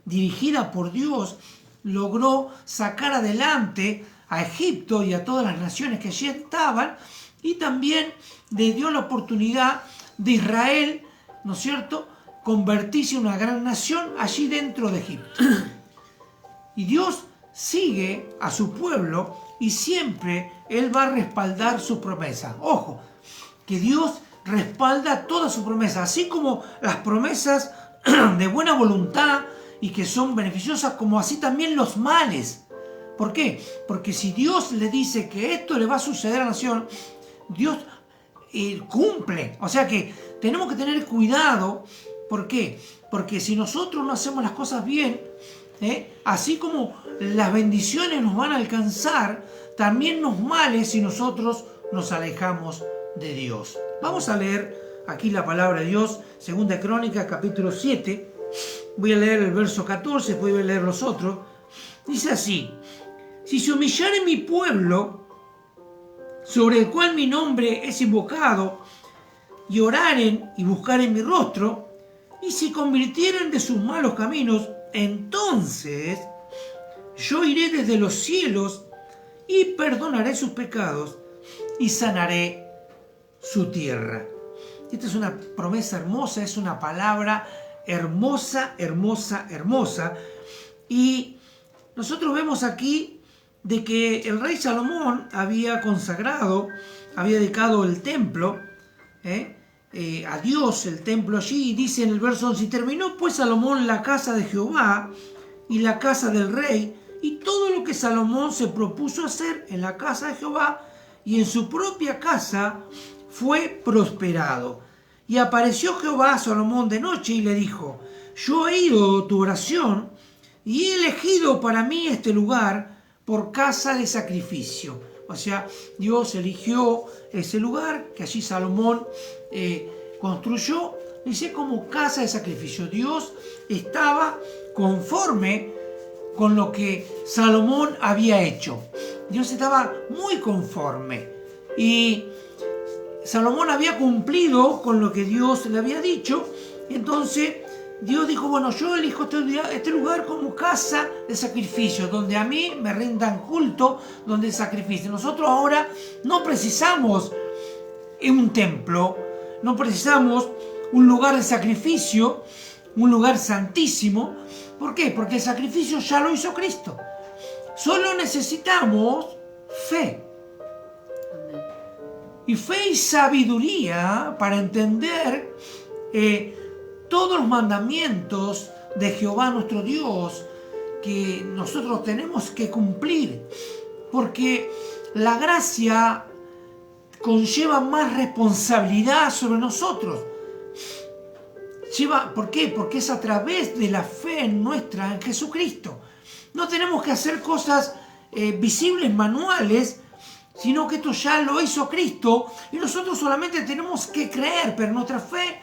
Speaker 1: dirigida por Dios, logró sacar adelante a Egipto y a todas las naciones que allí estaban, y también le dio la oportunidad de Israel, ¿no es cierto?, convertirse en una gran nación allí dentro de Egipto. Y Dios sigue a su pueblo y siempre Él va a respaldar sus promesas. Ojo, que Dios respalda todas sus promesas, así como las promesas de buena voluntad y que son beneficiosas, como así también los males. ¿Por qué? Porque si Dios le dice que esto le va a suceder a la nación, Dios cumple. O sea que tenemos que tener cuidado. ¿Por qué? Porque si nosotros no hacemos las cosas bien, así como las bendiciones nos van a alcanzar, también los males si nosotros nos alejamos de Dios. Vamos a leer aquí la palabra de Dios, 2 Crónicas, capítulo 7. Voy a leer el verso 14, después voy a leer los otros. Dice así: si se humillare mi pueblo, sobre el cual mi nombre es invocado, y oraren y buscaren mi rostro, y se convirtieren de sus malos caminos, entonces yo iré desde los cielos y perdonaré sus pecados y sanaré su tierra. Esta es una promesa hermosa, es una palabra hermosa, hermosa, hermosa. Y nosotros vemos aquí de que el rey Salomón había consagrado, había dedicado el templo a Dios, el templo allí, y dice en el verso 11: y terminó pues Salomón la casa de Jehová y la casa del rey, y todo lo que Salomón se propuso hacer en la casa de Jehová y en su propia casa fue prosperado. Y apareció Jehová a Salomón de noche y le dijo: yo he oído tu oración y he elegido para mí este lugar por casa de sacrificio. O sea, Dios eligió ese lugar que allí Salomón construyó, dice, como casa de sacrificio. Dios estaba conforme con lo que Salomón había hecho. Dios estaba muy conforme. Y Salomón había cumplido con lo que Dios le había dicho. Entonces Dios dijo: bueno, yo elijo este lugar como casa de sacrificio, donde a mí me rindan culto, donde sacrificen. Nosotros ahora no precisamos un templo, no precisamos un lugar de sacrificio, un lugar santísimo. ¿Por qué? Porque el sacrificio ya lo hizo Cristo. Solo necesitamos fe. Y fe y sabiduría para entender todos los mandamientos de Jehová nuestro Dios que nosotros tenemos que cumplir. Porque la gracia conlleva más responsabilidad sobre nosotros. ¿Por qué? Porque es a través de la fe nuestra en Jesucristo. No tenemos que hacer cosas visibles, manuales, sino que esto ya lo hizo Cristo y nosotros solamente tenemos que creer, pero nuestra fe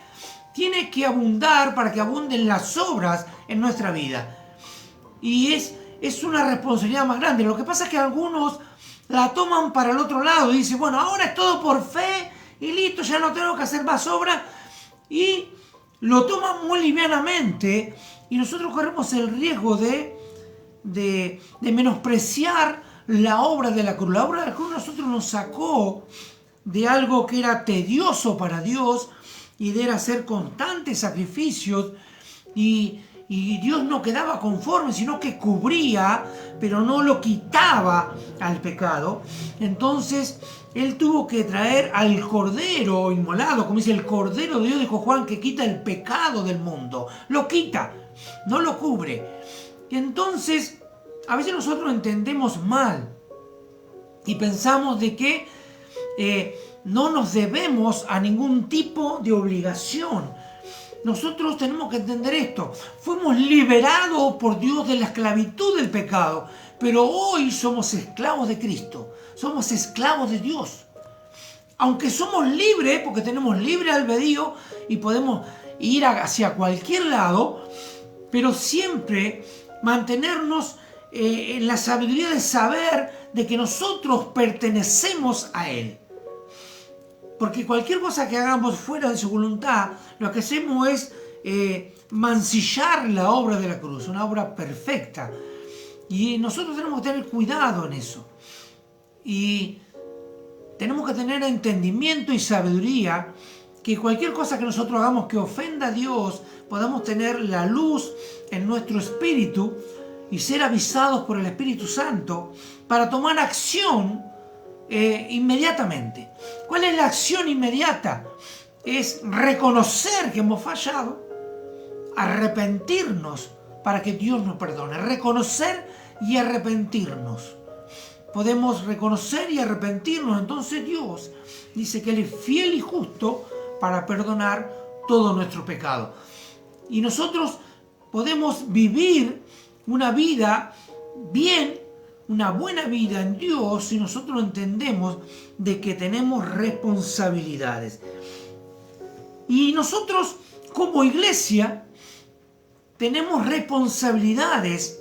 Speaker 1: tiene que abundar para que abunden las obras en nuestra vida. Y es una responsabilidad más grande. Lo que pasa es que algunos la toman para el otro lado y dicen: bueno, ahora es todo por fe y listo, ya no tengo que hacer más obras, y lo toman muy livianamente, y nosotros corremos el riesgo de menospreciar la obra de la cruz. La obra de la cruz nosotros nos sacó de algo que era tedioso para Dios y de hacer constantes sacrificios, y Y Dios no quedaba conforme, sino que cubría, pero no lo quitaba al pecado. Entonces Él tuvo que traer al Cordero inmolado, como dice el Cordero de Dios, dijo Juan, que quita el pecado del mundo. Lo quita, no lo cubre. Y entonces, a veces nosotros entendemos mal y pensamos de que no nos debemos a ningún tipo de obligación. Nosotros tenemos que entender esto. Fuimos liberados por Dios de la esclavitud del pecado, pero hoy somos esclavos de Cristo. Somos esclavos de Dios. Aunque somos libres, porque tenemos libre albedrío y podemos ir hacia cualquier lado, pero siempre mantenernos en la sabiduría de saber de que nosotros pertenecemos a Él. Porque cualquier cosa que hagamos fuera de su voluntad, lo que hacemos es mancillar la obra de la cruz, una obra perfecta. Y nosotros tenemos que tener cuidado en eso. Y tenemos que tener entendimiento y sabiduría, que cualquier cosa que nosotros hagamos que ofenda a Dios, podamos tener la luz en nuestro espíritu y ser avisados por el Espíritu Santo para tomar acción inmediatamente. ¿Cuál es la acción inmediata? Es reconocer que hemos fallado, arrepentirnos para que Dios nos perdone, reconocer y arrepentirnos. Podemos reconocer y arrepentirnos, entonces Dios dice que Él es fiel y justo para perdonar todo nuestro pecado. Y nosotros podemos vivir una vida bien, una buena vida en Dios, si nosotros entendemos de que tenemos responsabilidades. Y nosotros como iglesia tenemos responsabilidades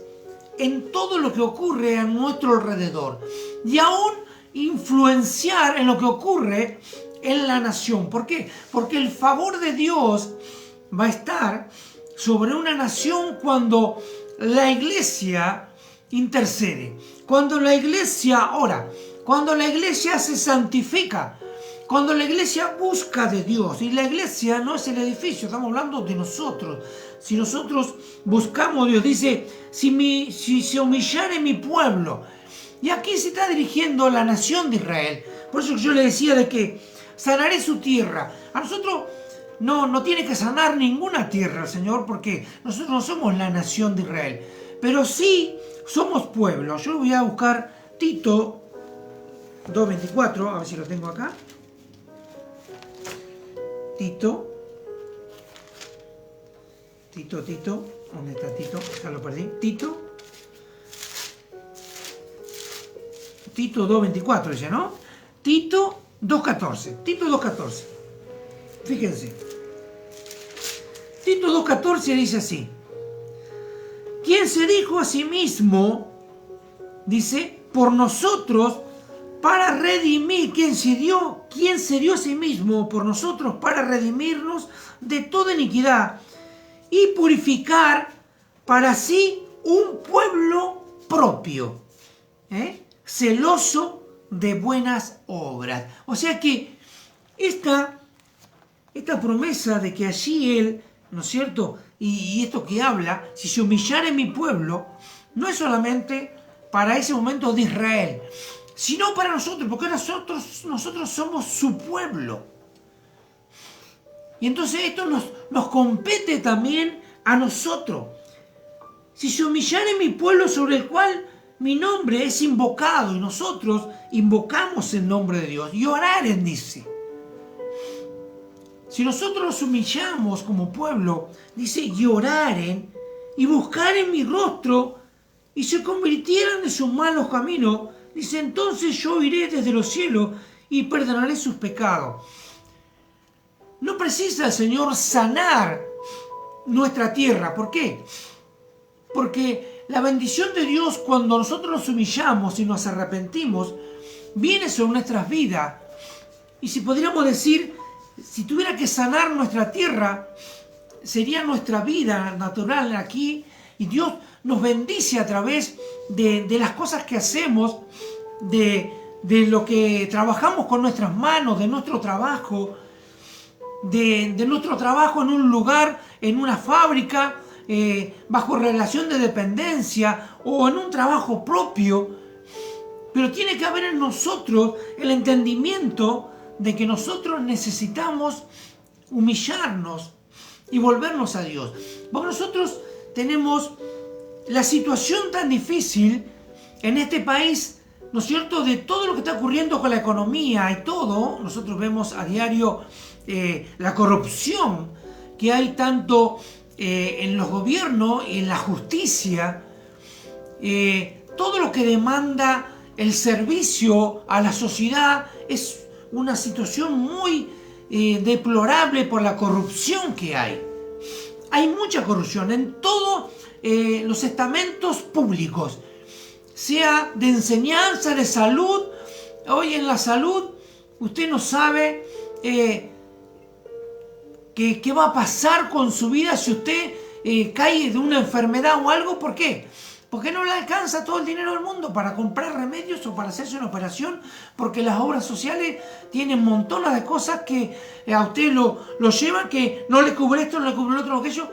Speaker 1: en todo lo que ocurre a nuestro alrededor y aún influenciar en lo que ocurre en la nación. ¿Por qué? Porque el favor de Dios va a estar sobre una nación cuando la iglesia intercede, cuando la iglesia ora, cuando la iglesia se santifica, cuando la iglesia busca de Dios. Y la iglesia no es el edificio, estamos hablando de nosotros. Si nosotros buscamos a Dios, dice, si se humillare mi pueblo. Y aquí se está dirigiendo a la nación de Israel. Por eso yo le decía de que sanaré su tierra. A nosotros no tiene que sanar ninguna tierra el Señor, porque nosotros no somos la nación de Israel. Pero sí somos pueblo. Yo voy a buscar Tito 2:24, a ver si lo tengo acá. Tito, ¿dónde está Tito? Ya lo perdí. Tito 2:24 dice, ¿no? Tito 2:14. Fíjense. Tito 2:14 dice así. ¿Quién se dijo a sí mismo, dice, por nosotros para redimir? ¿Quién se dio a sí mismo por nosotros para redimirnos de toda iniquidad y purificar para sí un pueblo propio, celoso de buenas obras? O sea que esta promesa de que allí Él, ¿no es cierto? Y esto que habla, si se humillare mi pueblo, no es solamente para ese momento de Israel, sino para nosotros, porque nosotros somos su pueblo. Y entonces esto nos compete también a nosotros. Si se humillare mi pueblo sobre el cual mi nombre es invocado, y nosotros invocamos el nombre de Dios, y oraren, dice. Si nosotros nos humillamos como pueblo, dice, y oraren, y buscaren mi rostro, y se convirtieran de sus malos caminos, dice, entonces yo iré desde los cielos y perdonaré sus pecados. No precisa el Señor sanar nuestra tierra. ¿Por qué? Porque la bendición de Dios, cuando nosotros nos humillamos y nos arrepentimos, viene sobre nuestras vidas. Y si podríamos decir, si tuviera que sanar nuestra tierra, sería nuestra vida natural aquí. Y Dios nos bendice a través de las cosas que hacemos, de lo que trabajamos con nuestras manos, de nuestro trabajo, de nuestro trabajo en un lugar, en una fábrica, bajo relación de dependencia o en un trabajo propio. Pero tiene que haber en nosotros el entendimiento de que nosotros necesitamos humillarnos y volvernos a Dios. Porque nosotros tenemos la situación tan difícil en este país, ¿no es cierto?, de todo lo que está ocurriendo con la economía y todo. Nosotros vemos a diario la corrupción que hay tanto en los gobiernos y en la justicia, todo lo que demanda el servicio a la sociedad es una situación muy deplorable por la corrupción que hay. Hay mucha corrupción en todos los estamentos públicos, sea de enseñanza, de salud. Hoy en la salud, usted no sabe qué va a pasar con su vida si usted cae de una enfermedad o algo. ¿Por qué? Porque no le alcanza todo el dinero del mundo para comprar remedios o para hacerse una operación, porque las obras sociales tienen montones de cosas que a usted lo llevan, que no le cubre esto, no le cubre el otro, aquello.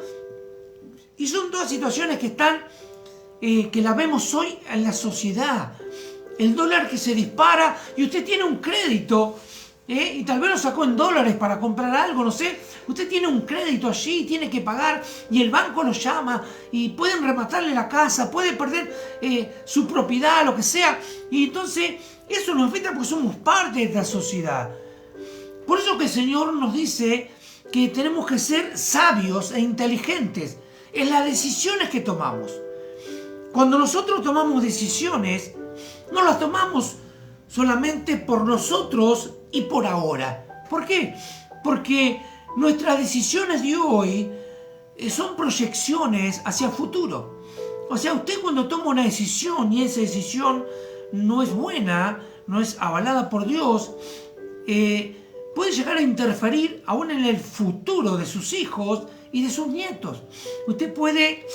Speaker 1: Y son todas situaciones que están, que las vemos hoy en la sociedad. El dólar que se dispara y usted tiene un crédito, y tal vez lo sacó en dólares para comprar algo, no sé. Usted tiene un crédito allí, tiene que pagar y el banco lo llama y pueden rematarle la casa, puede perder su propiedad, lo que sea. Y entonces eso nos afecta porque somos parte de esta sociedad. Por eso que el Señor nos dice que tenemos que ser sabios e inteligentes en las decisiones que tomamos. Cuando nosotros tomamos decisiones, no las tomamos solamente por nosotros y por ahora. ¿Por qué? Porque nuestras decisiones de hoy son proyecciones hacia el futuro. O sea, usted cuando toma una decisión y esa decisión no es buena, no es avalada por Dios, puede llegar a interferir aún en el futuro de sus hijos y de sus nietos. Usted puede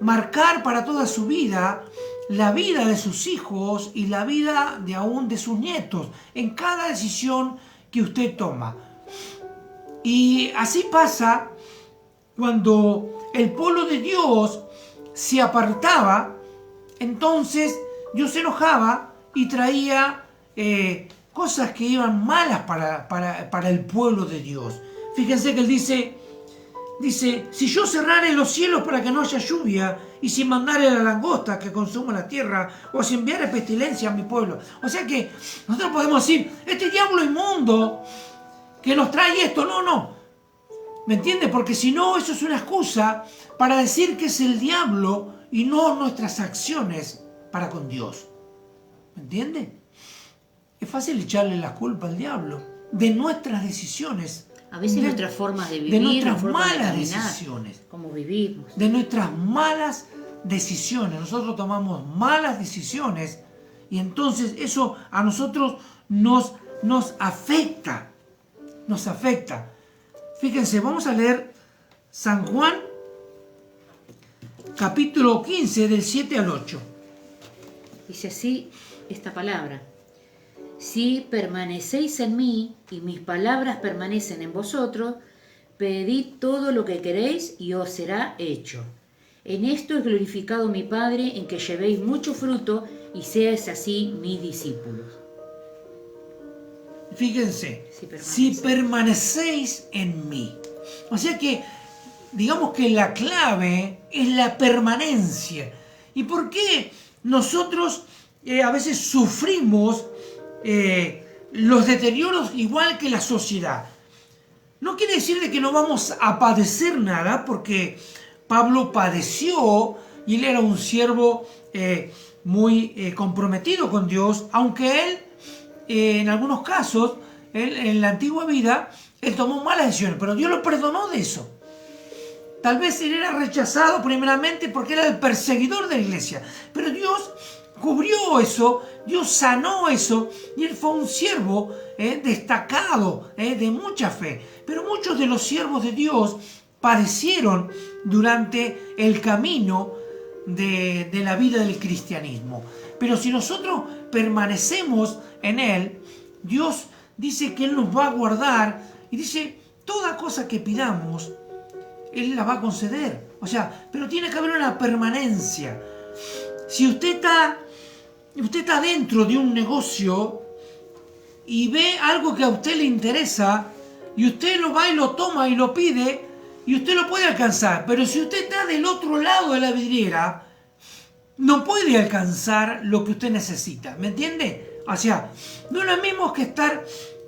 Speaker 1: marcar para toda su vida la vida de sus hijos y la vida de aún de sus nietos en cada decisión que usted toma. Y así pasa cuando el pueblo de Dios se apartaba. Entonces Dios se enojaba y traía cosas que iban malas para el pueblo de Dios. Fíjense que él dice, si yo cerrare los cielos para que no haya lluvia, y si mandare la langosta que consuma la tierra, o si enviare pestilencia a mi pueblo. O sea que nosotros podemos decir, este diablo inmundo que nos trae esto, no. ¿Me entiende? Porque si no, eso es una excusa para decir que es el diablo y no nuestras acciones para con Dios. ¿Me entiende? Es fácil echarle la culpa al diablo de nuestras decisiones.
Speaker 2: A veces nuestras formas de vivir,
Speaker 1: de nuestras malas decisiones.
Speaker 2: Cómo vivimos.
Speaker 1: De nuestras malas decisiones. Nosotros tomamos malas decisiones y entonces eso a nosotros nos afecta. Nos afecta. Fíjense, vamos a leer San Juan, capítulo 15, del 7 al 8.
Speaker 2: Dice así esta palabra. Si permanecéis en mí y mis palabras permanecen en vosotros, pedid todo lo que queréis y os será hecho. En esto es glorificado mi Padre, en que llevéis mucho fruto y seáis así mis discípulos.
Speaker 1: Fíjense, si permanecéis en mí. O sea que, digamos que la clave es la permanencia. ¿Y por qué nosotros a veces sufrimos los deterioros igual que la sociedad? No quiere decir de que no vamos a padecer nada, porque Pablo padeció y él era un siervo muy comprometido con Dios, aunque él en algunos casos, en la antigua vida, él tomó malas decisiones, pero Dios lo perdonó de eso. Tal vez él era rechazado primeramente porque era el perseguidor de la iglesia, pero Dios cubrió eso, Dios sanó eso, y él fue un siervo destacado, de mucha fe. Pero muchos de los siervos de Dios padecieron durante el camino de la vida del cristianismo. Pero si nosotros permanecemos en Él, Dios dice que Él nos va a guardar y dice, toda cosa que pidamos, Él la va a conceder. O sea, pero tiene que haber una permanencia. Si usted está dentro de un negocio y ve algo que a usted le interesa, y usted lo va y lo toma y lo pide, y usted lo puede alcanzar. Pero si usted está del otro lado de la vidriera, no puede alcanzar lo que usted necesita. ¿Me entiende? O sea, no es lo mismo que estar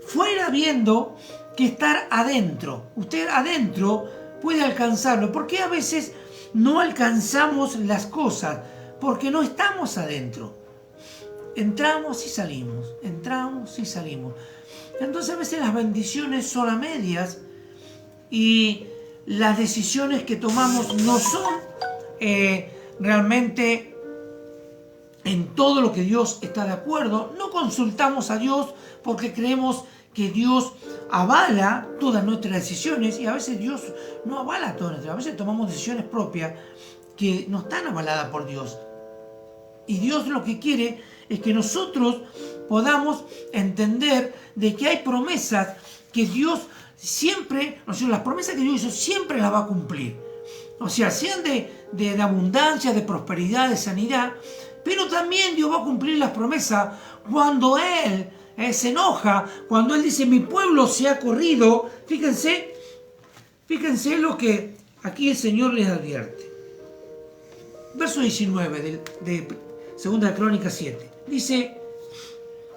Speaker 1: fuera viendo que estar adentro. Usted adentro puede alcanzarlo. ¿Por qué a veces no alcanzamos las cosas? Porque no estamos adentro. Entramos y salimos. Entramos y salimos. Entonces a veces las bendiciones son a medias y las decisiones que tomamos no son realmente en todo lo que Dios está de acuerdo. No consultamos a Dios porque creemos que Dios avala todas nuestras decisiones, y a veces Dios no avala todas nuestras. A veces tomamos decisiones propias que no están avaladas por Dios. Y Dios lo que quiere es que nosotros podamos entender de que hay promesas que Dios siempre, o sea, las promesas que Dios hizo siempre las va a cumplir. O sea, sean de abundancia, de prosperidad, de sanidad, pero también Dios va a cumplir las promesas cuando Él se enoja, cuando Él dice, mi pueblo se ha corrido. Fíjense lo que aquí el Señor les advierte. Verso 19 de 2 Crónicas 7. Dice,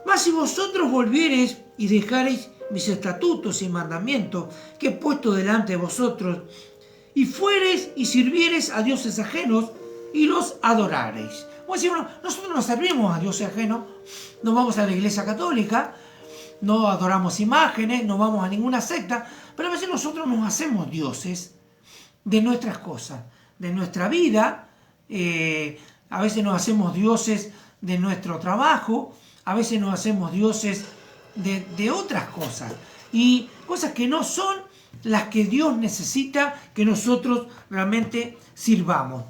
Speaker 1: mas si vosotros volviereis y dejareis mis estatutos y mandamientos que he puesto delante de vosotros, y fuereis y sirviereis a dioses ajenos y los adorareis. Bueno, nosotros no servimos a dioses ajenos, no vamos a la iglesia católica, no adoramos imágenes, no vamos a ninguna secta, pero a veces nosotros nos hacemos dioses de nuestras cosas, de nuestra vida. A veces nos hacemos dioses de nuestro trabajo, a veces nos hacemos dioses de otras cosas, y cosas que no son las que Dios necesita que nosotros realmente sirvamos.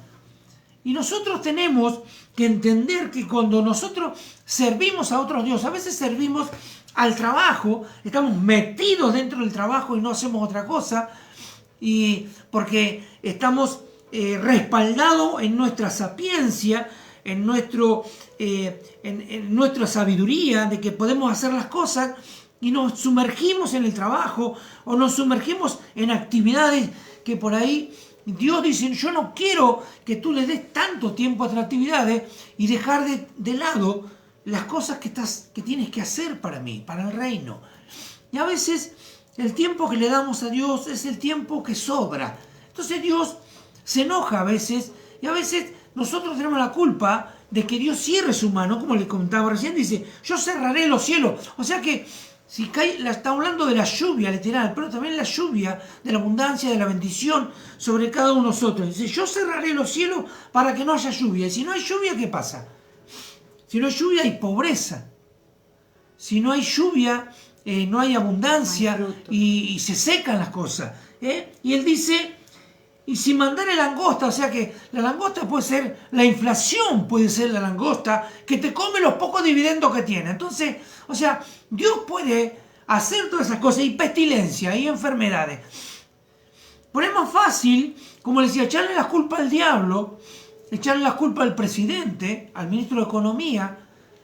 Speaker 1: Y nosotros tenemos que entender que cuando nosotros servimos a otros dioses, a veces servimos al trabajo, estamos metidos dentro del trabajo y no hacemos otra cosa, y porque estamos respaldados en nuestra sapiencia, en nuestra sabiduría de que podemos hacer las cosas, y nos sumergimos en el trabajo o nos sumergimos en actividades que por ahí Dios dice, yo no quiero que tú le des tanto tiempo a otras actividades y dejar de lado las cosas que tienes que hacer para mí, para el reino. Y a veces el tiempo que le damos a Dios es el tiempo que sobra. Entonces Dios se enoja a veces, y a veces nosotros tenemos la culpa de que Dios cierre su mano, como le contaba recién, dice, yo cerraré los cielos. O sea que si cae, está hablando de la lluvia literal, pero también la lluvia de la abundancia, de la bendición sobre cada uno de nosotros. Dice, yo cerraré los cielos para que no haya lluvia. Y si no hay lluvia, ¿qué pasa? Si no hay lluvia, hay pobreza. Si no hay lluvia, no hay abundancia, y se secan las cosas. Y él dice, y si mandare langosta, o sea que la langosta puede ser, la inflación puede ser la langosta, que te come los pocos dividendos que tiene. Entonces, o sea, Dios puede hacer todas esas cosas, y pestilencia, y enfermedades. Pero es más fácil, como les decía, echarle la culpa al diablo, echarle la culpa al presidente, al ministro de Economía,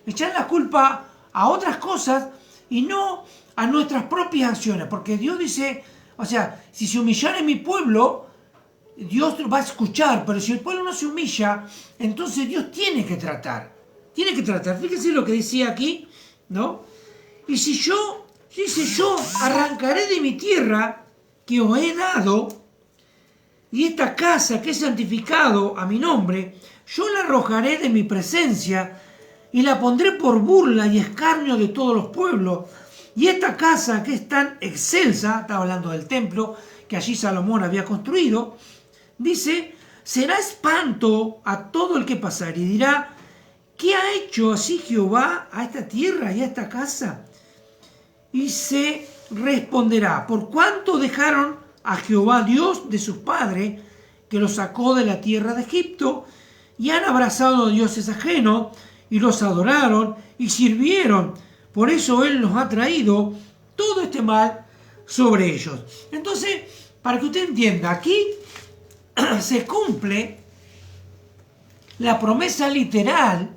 Speaker 1: echarle la culpa a otras cosas y no a nuestras propias acciones. Porque Dios dice, o sea, si se humillare mi pueblo, Dios va a escuchar, pero si el pueblo no se humilla, entonces Dios tiene que tratar. Tiene que tratar. Fíjense lo que decía aquí, ¿no? Y si yo arrancaré de mi tierra que os he dado, y esta casa que he santificado a mi nombre, yo la arrojaré de mi presencia y la pondré por burla y escarnio de todos los pueblos. Y esta casa que es tan excelsa, está hablando del templo que allí Salomón había construido, dice, será espanto a todo el que pasare y dirá, ¿qué ha hecho así Jehová a esta tierra y a esta casa? Y se responderá, por cuánto dejaron a Jehová Dios de sus padres, que los sacó de la tierra de Egipto, y han abrazado a dioses ajenos, y los adoraron, y sirvieron. Por eso Él nos ha traído todo este mal sobre ellos. Entonces, para que usted entienda, aquí se cumple la promesa literal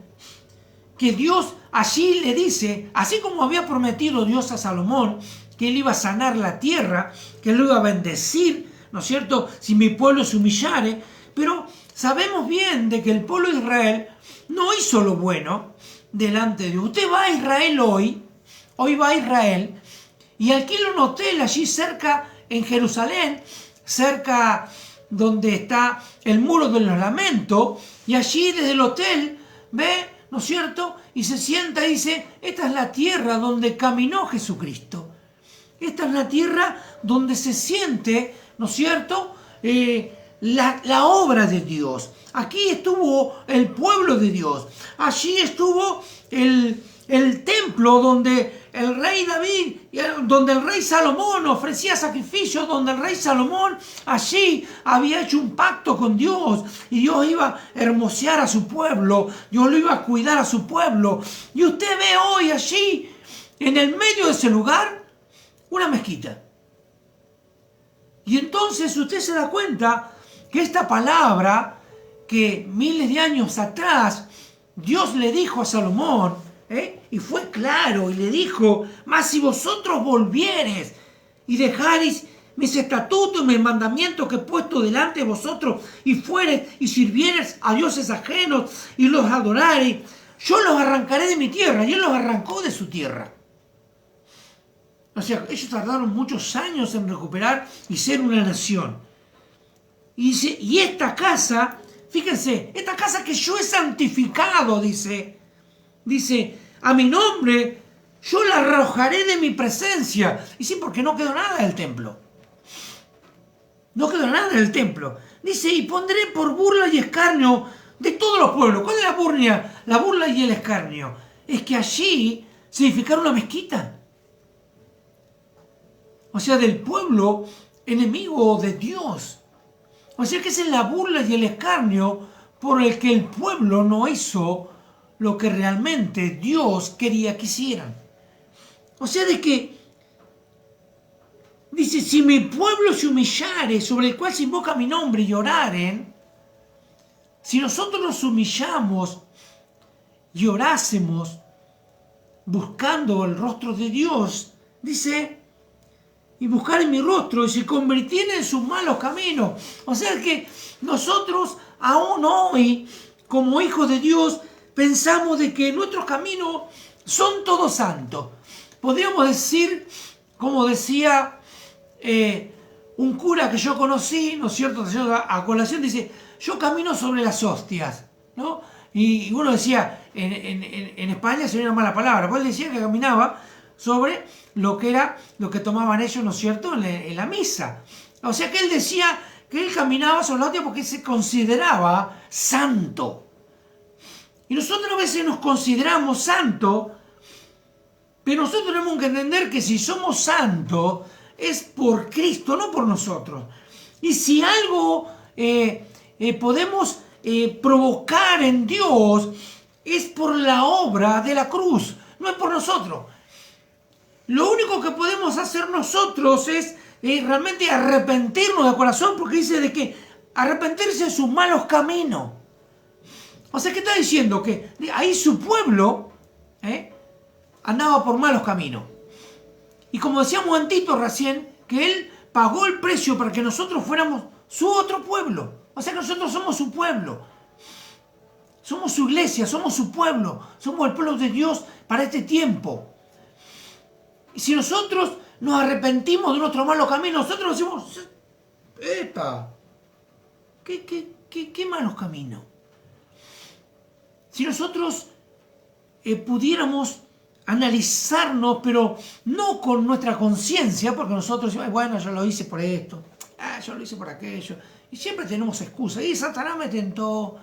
Speaker 1: que Dios allí le dice, así como había prometido Dios a Salomón, que él iba a sanar la tierra, que él lo iba a bendecir, ¿no es cierto?, si mi pueblo se humillare. Pero sabemos bien de que el pueblo de Israel no hizo lo bueno delante de Dios. Usted va a Israel hoy va a Israel, y alquila un hotel allí cerca en Jerusalén, cerca donde está el muro de los lamentos, y allí desde el hotel ve, ¿no es cierto?, y se sienta y dice, esta es la tierra donde caminó Jesucristo. Esta es la tierra donde se siente, ¿no es cierto?, la obra de Dios. Aquí estuvo el pueblo de Dios. Allí estuvo el templo donde el rey David, donde el rey Salomón ofrecía sacrificios, donde el rey Salomón allí había hecho un pacto con Dios, y Dios iba a hermosear a su pueblo, Dios lo iba a cuidar a su pueblo. Y usted ve hoy allí, en el medio de ese lugar, una mezquita. Y entonces usted se da cuenta que esta palabra que miles de años atrás Dios le dijo a Salomón, y fue claro, y le dijo, mas si vosotros volviereis y dejareis mis estatutos y mis mandamientos que he puesto delante de vosotros, y fuereis y sirviereis a dioses ajenos y los adorareis, yo los arrancaré de mi tierra. Y él los arrancó de su tierra. O sea, ellos tardaron muchos años en recuperar y ser una nación. Y dice, y esta casa, fíjense, esta casa que yo he santificado, dice, a mi nombre, yo la arrojaré de mi presencia. Y sí, porque no quedó nada del templo. No quedó nada del templo. Dice, y pondré por burla y escarnio de todos los pueblos. ¿Cuál es la burla? La burla y el escarnio. Es que allí se edificaron una mezquita. O sea, del pueblo enemigo de Dios. O sea, que esa es la burla y el escarnio por el que el pueblo no hizo lo que realmente Dios quería que hicieran. O sea, de que dice, si mi pueblo se humillare, sobre el cual se invoca mi nombre, y oraren, si nosotros nos humillamos y orásemos buscando el rostro de Dios, dice, y buscar en mi rostro, y se convirtieren en sus malos caminos. O sea que nosotros aún hoy, como hijos de Dios, pensamos de que nuestros caminos son todos santos. Podríamos decir, como decía un cura que yo conocí, ¿no es cierto?, a colación, dice, yo camino sobre las hostias, ¿no? Y uno decía, en España sería una mala palabra, pues él decía que caminaba sobre lo que tomaban ellos, ¿no es cierto?, en la misa. O sea que él decía que él caminaba sobre la hostia porque se consideraba santo. Y nosotros a veces nos consideramos santos, pero nosotros tenemos que entender que si somos santos es por Cristo, no por nosotros. Y si algo podemos provocar en Dios, es por la obra de la cruz, no es por nosotros. Lo único que podemos hacer nosotros es realmente arrepentirnos de corazón, porque dice de que arrepentirse de sus malos caminos. O sea, ¿qué está diciendo? Que ahí su pueblo andaba por malos caminos. Y como decíamos en Tito recién, que él pagó el precio para que nosotros fuéramos su otro pueblo. O sea que nosotros somos su pueblo. Somos su iglesia, somos su pueblo. Somos el pueblo de Dios para este tiempo. Y si nosotros nos arrepentimos de nuestro malo camino, nosotros decimos, ¡epa! ¿Qué malos caminos? Si nosotros pudiéramos analizarnos, pero no con nuestra conciencia, porque nosotros decimos, bueno, yo lo hice por esto, yo lo hice por aquello, y siempre tenemos excusas, y Satanás me tentó,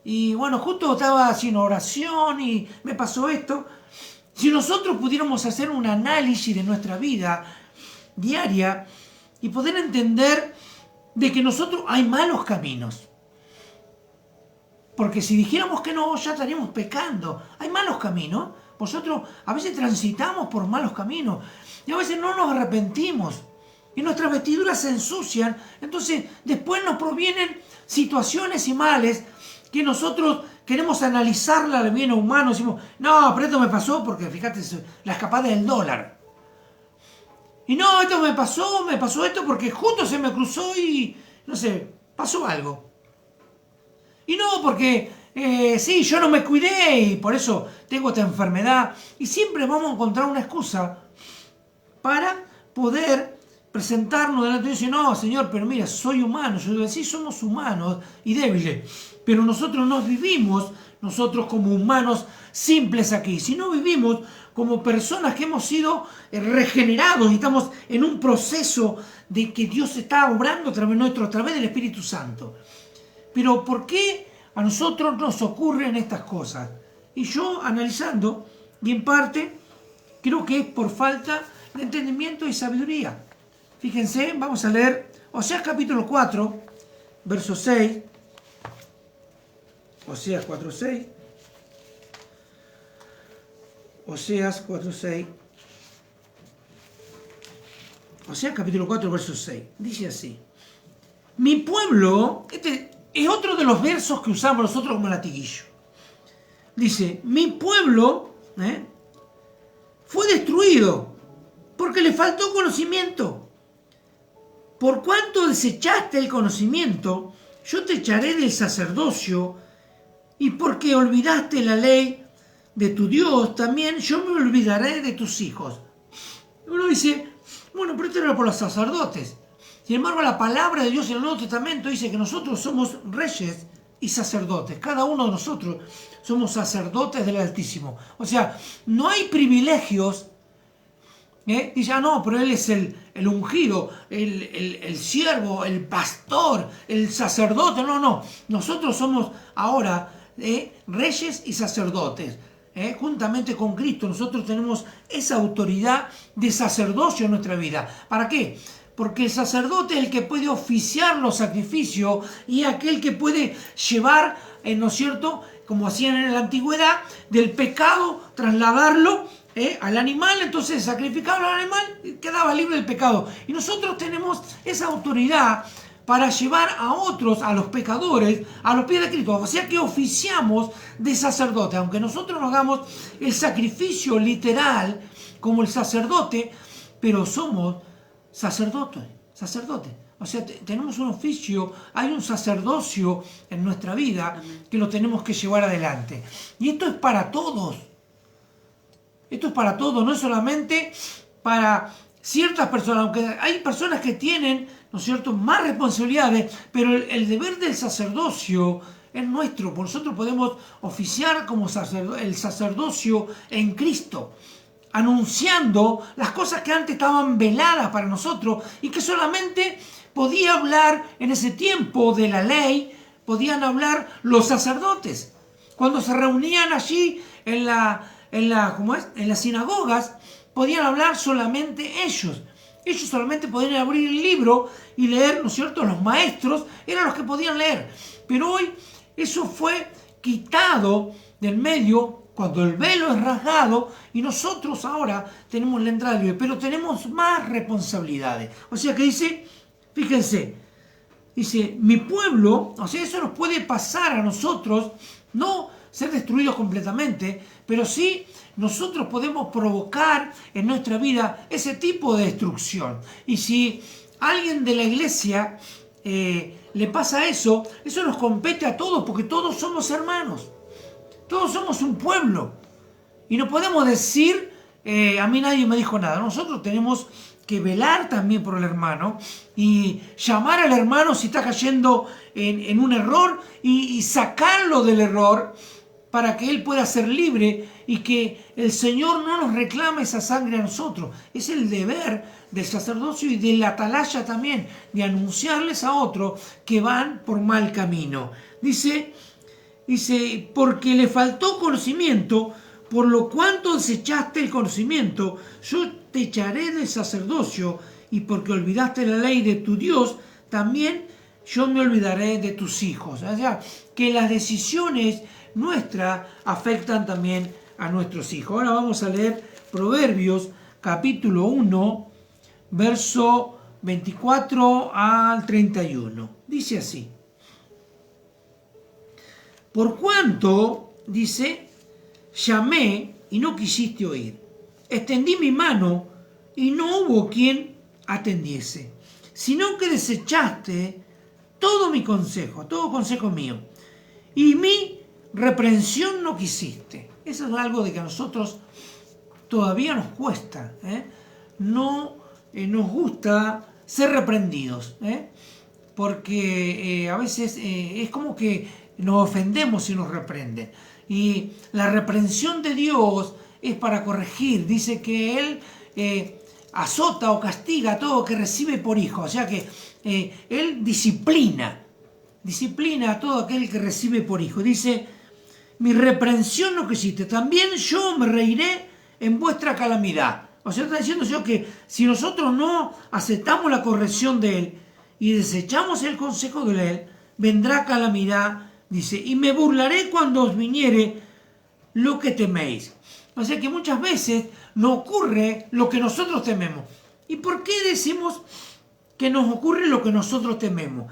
Speaker 1: y bueno, justo estaba haciendo oración y me pasó esto. Si nosotros pudiéramos hacer un análisis de nuestra vida diaria y poder entender de que nosotros hay malos caminos. Porque si dijéramos que no, ya estaríamos pecando. Hay malos caminos. Nosotros a veces transitamos por malos caminos y a veces no nos arrepentimos. y nuestras vestiduras se ensucian, entonces después nos provienen situaciones y males que nosotros queremos analizarla al bien humano, decimos, no, pero esto me pasó porque, fíjate, la escapada del dólar. Y no, esto me pasó esto porque justo se me cruzó y, no sé, pasó algo. Y no, porque, sí, yo no me cuidé y por eso tengo esta enfermedad. Y siempre vamos a encontrar una excusa para poder presentarnos delante de Dios y decir, no, Señor, pero mira, soy humano. Yo digo, sí, somos humanos y débiles, pero nosotros no vivimos nosotros como humanos simples aquí, sino vivimos como personas que hemos sido regenerados y estamos en un proceso de que Dios está obrando a través nuestro, a través del Espíritu Santo. Pero ¿por qué a nosotros nos ocurren estas cosas? Y yo analizando, y en parte, creo que es por falta de entendimiento y sabiduría. Fíjense, vamos a leer Oseas capítulo 4, verso 6. Oseas 4:6. Oseas 4:6. Oseas capítulo 4, verso 6. Dice así. Mi pueblo, este es otro de los versos que usamos nosotros como latiguillo. Dice, mi pueblo fue destruido porque le faltó conocimiento. Por cuanto desechaste el conocimiento, yo te echaré del sacerdocio, y porque olvidaste la ley de tu Dios, también yo me olvidaré de tus hijos. Uno dice, bueno, pero esto era por los sacerdotes. Sin embargo, la palabra de Dios en el Nuevo Testamento dice que nosotros somos reyes y sacerdotes. Cada uno de nosotros somos sacerdotes del Altísimo. O sea, no hay privilegios. Dice, no, pero él es el ungido, el siervo, el pastor, el sacerdote. No. Nosotros somos ahora reyes y sacerdotes. Juntamente con Cristo, nosotros tenemos esa autoridad de sacerdocio en nuestra vida. ¿Para qué? Porque el sacerdote es el que puede oficiar los sacrificios y aquel que puede llevar, ¿no es cierto?, como hacían en la antigüedad, del pecado, trasladarlo al animal, entonces sacrificaba al animal y quedaba libre del pecado. Y nosotros tenemos esa autoridad para llevar a otros, a los pecadores, a los pies de Cristo. O sea que oficiamos de sacerdote, aunque nosotros no hagamos el sacrificio literal como el sacerdote, pero somos sacerdotes. O sea, tenemos un oficio, hay un sacerdocio en nuestra vida que lo tenemos que llevar adelante. Y esto es para todos. Esto es para todos, no es solamente para ciertas personas, aunque hay personas que tienen, ¿no es cierto?, más responsabilidades, pero el deber del sacerdocio es nuestro. Por nosotros podemos oficiar como el sacerdocio en Cristo, anunciando las cosas que antes estaban veladas para nosotros y que solamente podía hablar en ese tiempo de la ley, podían hablar los sacerdotes. Cuando se reunían allí en las sinagogas, podían hablar solamente ellos. Ellos solamente podían abrir el libro y leer, ¿no es cierto? Los maestros eran los que podían leer. Pero hoy eso fue quitado del medio cuando el velo es rasgado y nosotros ahora tenemos la entrada libre, pero tenemos más responsabilidades. O sea que dice, fíjense, dice, mi pueblo, o sea, eso nos puede pasar a nosotros, no ser destruidos completamente, pero sí nosotros podemos provocar en nuestra vida ese tipo de destrucción. Y si a alguien de la iglesia le pasa eso nos compete a todos, porque todos somos hermanos, todos somos un pueblo. Y no podemos decir, a mí nadie me dijo nada. Nosotros tenemos que velar también por el hermano y llamar al hermano si está cayendo en un error y sacarlo del error para que él pueda ser libre y que el Señor no nos reclame esa sangre a nosotros. Es el deber del sacerdocio y de la atalaya también, de anunciarles a otros que van por mal camino. Dice, porque le faltó conocimiento, por lo cuanto desechaste el conocimiento, yo te echaré del sacerdocio, y porque olvidaste la ley de tu Dios, también yo me olvidaré de tus hijos. O sea, que las decisiones nuestras afectan también a nuestros hijos. Ahora vamos a leer Proverbios capítulo 1, verso 24 al 31. Dice así. Por cuanto, dice, llamé y no quisiste oír. Extendí mi mano y no hubo quien atendiese, sino que desechaste todo mi consejo, todo consejo mío, y mi reprensión no quisiste. Eso es algo de que a nosotros todavía nos cuesta, no nos gusta ser reprendidos, porque a veces es como que nos ofendemos si nos reprenden. Y la reprensión de Dios es para corregir. Dice que Él azota o castiga a todo que recibe por hijo. O sea que Él disciplina a todo aquel que recibe por hijo. Dice, mi reprensión no quisiste, también yo me reiré en vuestra calamidad. O sea, está diciendo yo que si nosotros no aceptamos la corrección de Él y desechamos el consejo de Él, vendrá calamidad, dice, y me burlaré cuando os viniere lo que teméis. O sea que muchas veces no ocurre lo que nosotros tememos. ¿Y por qué decimos que nos ocurre lo que nosotros tememos?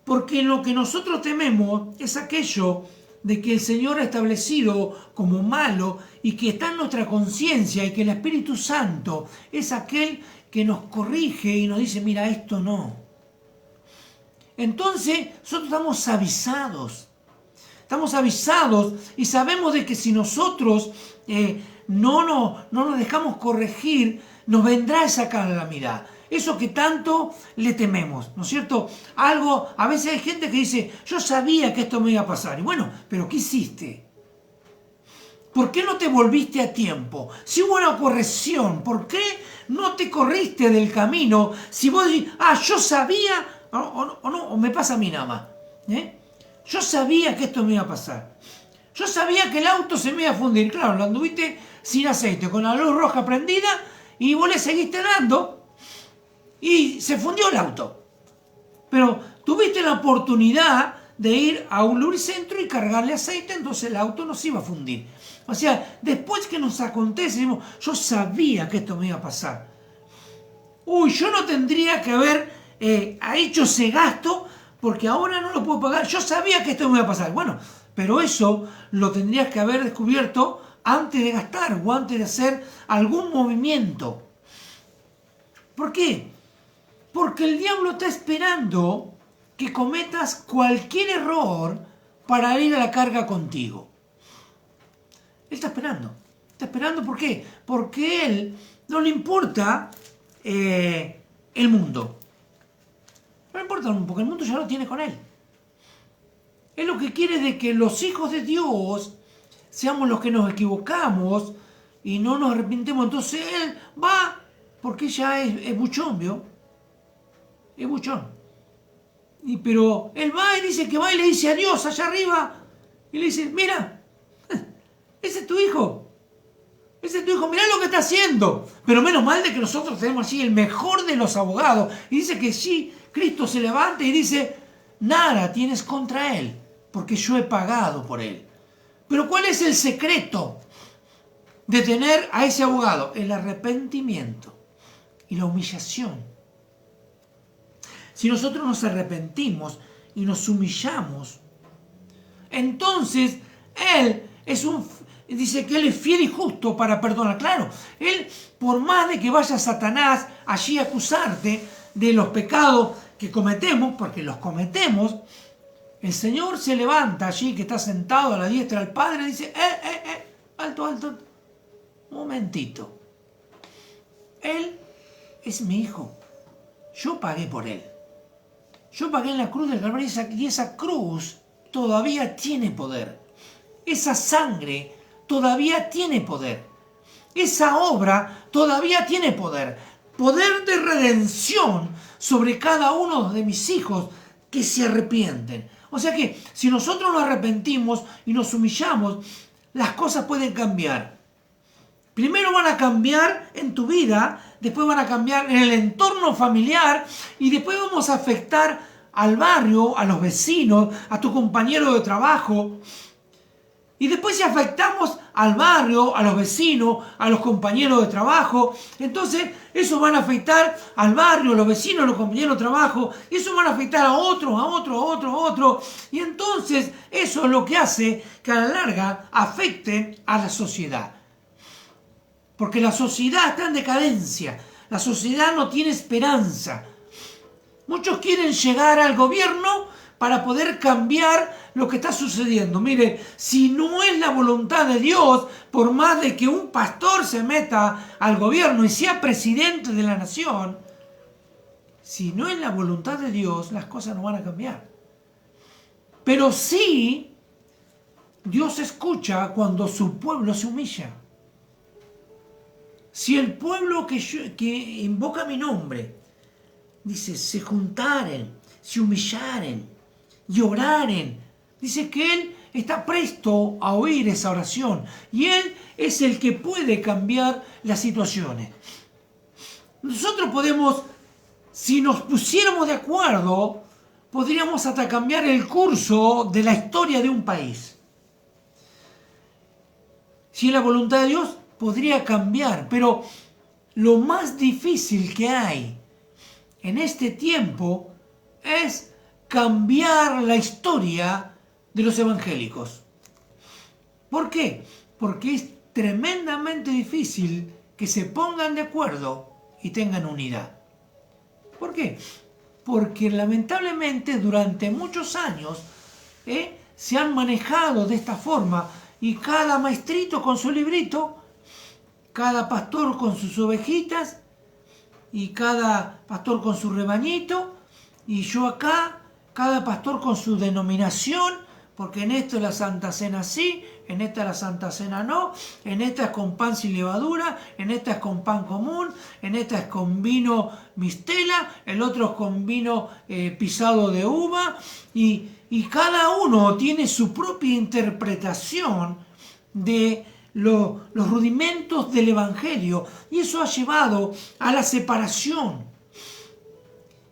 Speaker 1: Porque lo que nosotros tememos es aquello de que el Señor ha establecido como malo y que está en nuestra conciencia, y que el Espíritu Santo es aquel que nos corrige y nos dice, mira, esto no. Entonces nosotros estamos avisados y sabemos de que si nosotros no nos dejamos corregir, nos vendrá esa calamidad. Eso que tanto le tememos, ¿no es cierto? A veces hay gente que dice, yo sabía que esto me iba a pasar. Y bueno, pero ¿qué hiciste? ¿Por qué no te volviste a tiempo? Si hubo una corrección, ¿por qué no te corriste del camino? Si vos decís, yo sabía, o me pasa a mí nada más. Yo sabía que esto me iba a pasar. Yo sabía que el auto se me iba a fundir. Claro, lo anduviste sin aceite, con la luz roja prendida, y vos le seguiste dando, y se fundió el auto. Pero tuviste la oportunidad de ir a un lubricentro y cargarle aceite, entonces el auto no se iba a fundir. O sea, después que nos acontece, decimos, yo sabía que esto me iba a pasar. Yo no tendría que haber hecho ese gasto, porque ahora no lo puedo pagar. Yo sabía que esto me iba a pasar. Bueno, pero eso lo tendrías que haber descubierto antes de gastar o antes de hacer algún movimiento. ¿Por qué? Porque el diablo está esperando que cometas cualquier error para ir a la carga contigo. Él está esperando. Está esperando, ¿por qué? Porque él no le importa el mundo. No le importa, porque el mundo ya lo tiene con él. Él lo que quiere es de que los hijos de Dios seamos los que nos equivocamos y no nos arrepintemos. Entonces él va, porque ya es buchón, ¿vio? Es buchón. Pero él va y dice que va y le dice a Dios allá arriba, y le dice, mira, ese es tu hijo. Ese es tu hijo, mirá lo que está haciendo. Pero menos mal de que nosotros tenemos allí el mejor de los abogados. Y dice que sí, Cristo se levanta y dice, nada tienes contra él, porque yo he pagado por él. Pero ¿cuál es el secreto de tener a ese abogado? El arrepentimiento y la humillación. Si nosotros nos arrepentimos y nos humillamos, entonces Él dice que Él es fiel y justo para perdonar. Claro, Él, por más de que vaya Satanás allí a acusarte de los pecados que cometemos, porque los cometemos, el Señor se levanta allí, que está sentado a la diestra del Padre, y dice, alto, un momentito. Él es mi hijo. Yo pagué por Él. Yo pagué en la cruz del Calvario, y esa cruz todavía tiene poder. Esa sangre todavía tiene poder. Esa obra todavía tiene poder. Poder de redención sobre cada uno de mis hijos que se arrepienten. O sea que si nosotros nos arrepentimos y nos humillamos, las cosas pueden cambiar. Primero van a cambiar en tu vida, después van a cambiar en el entorno familiar, y después vamos a afectar al barrio, a los vecinos, a tu compañero de trabajo. Y después si afectamos al barrio, a los vecinos, a los compañeros de trabajo, entonces eso van a afectar al barrio, a los vecinos, a los compañeros de trabajo, y eso van a afectar a otros, a otros, a otros, a otros. Y entonces eso es lo que hace que a la larga afecten a la sociedad. Porque la sociedad está en decadencia, la sociedad no tiene esperanza. Muchos quieren llegar al gobierno para poder cambiar lo que está sucediendo. Mire, si no es la voluntad de Dios, por más de que un pastor se meta al gobierno y sea presidente de la nación, si no es la voluntad de Dios, las cosas no van a cambiar. Pero sí, Dios escucha cuando su pueblo se humilla. Si el pueblo que invoca mi nombre, dice, se juntaren, se humillaren, lloraren, dice que Él está presto a oír esa oración y Él es el que puede cambiar las situaciones. Nosotros podemos, si nos pusiéramos de acuerdo, podríamos hasta cambiar el curso de la historia de un país. Si es la voluntad de Dios, podría cambiar, pero lo más difícil que hay en este tiempo es cambiar la historia de los evangélicos. ¿Por qué? Porque es tremendamente difícil que se pongan de acuerdo y tengan unidad. ¿Por qué? Porque lamentablemente durante muchos años se han manejado de esta forma y cada maestrito con su librito, cada pastor con sus ovejitas y cada pastor con su rebañito y yo acá, cada pastor con su denominación, porque en esto es la Santa Cena sí, en esta la Santa Cena no, en esta es con pan sin levadura, en esta es con pan común, en esta es con vino mistela, el otro es con vino pisado de uva, y cada uno tiene su propia interpretación de los rudimentos del Evangelio, y eso ha llevado a la separación.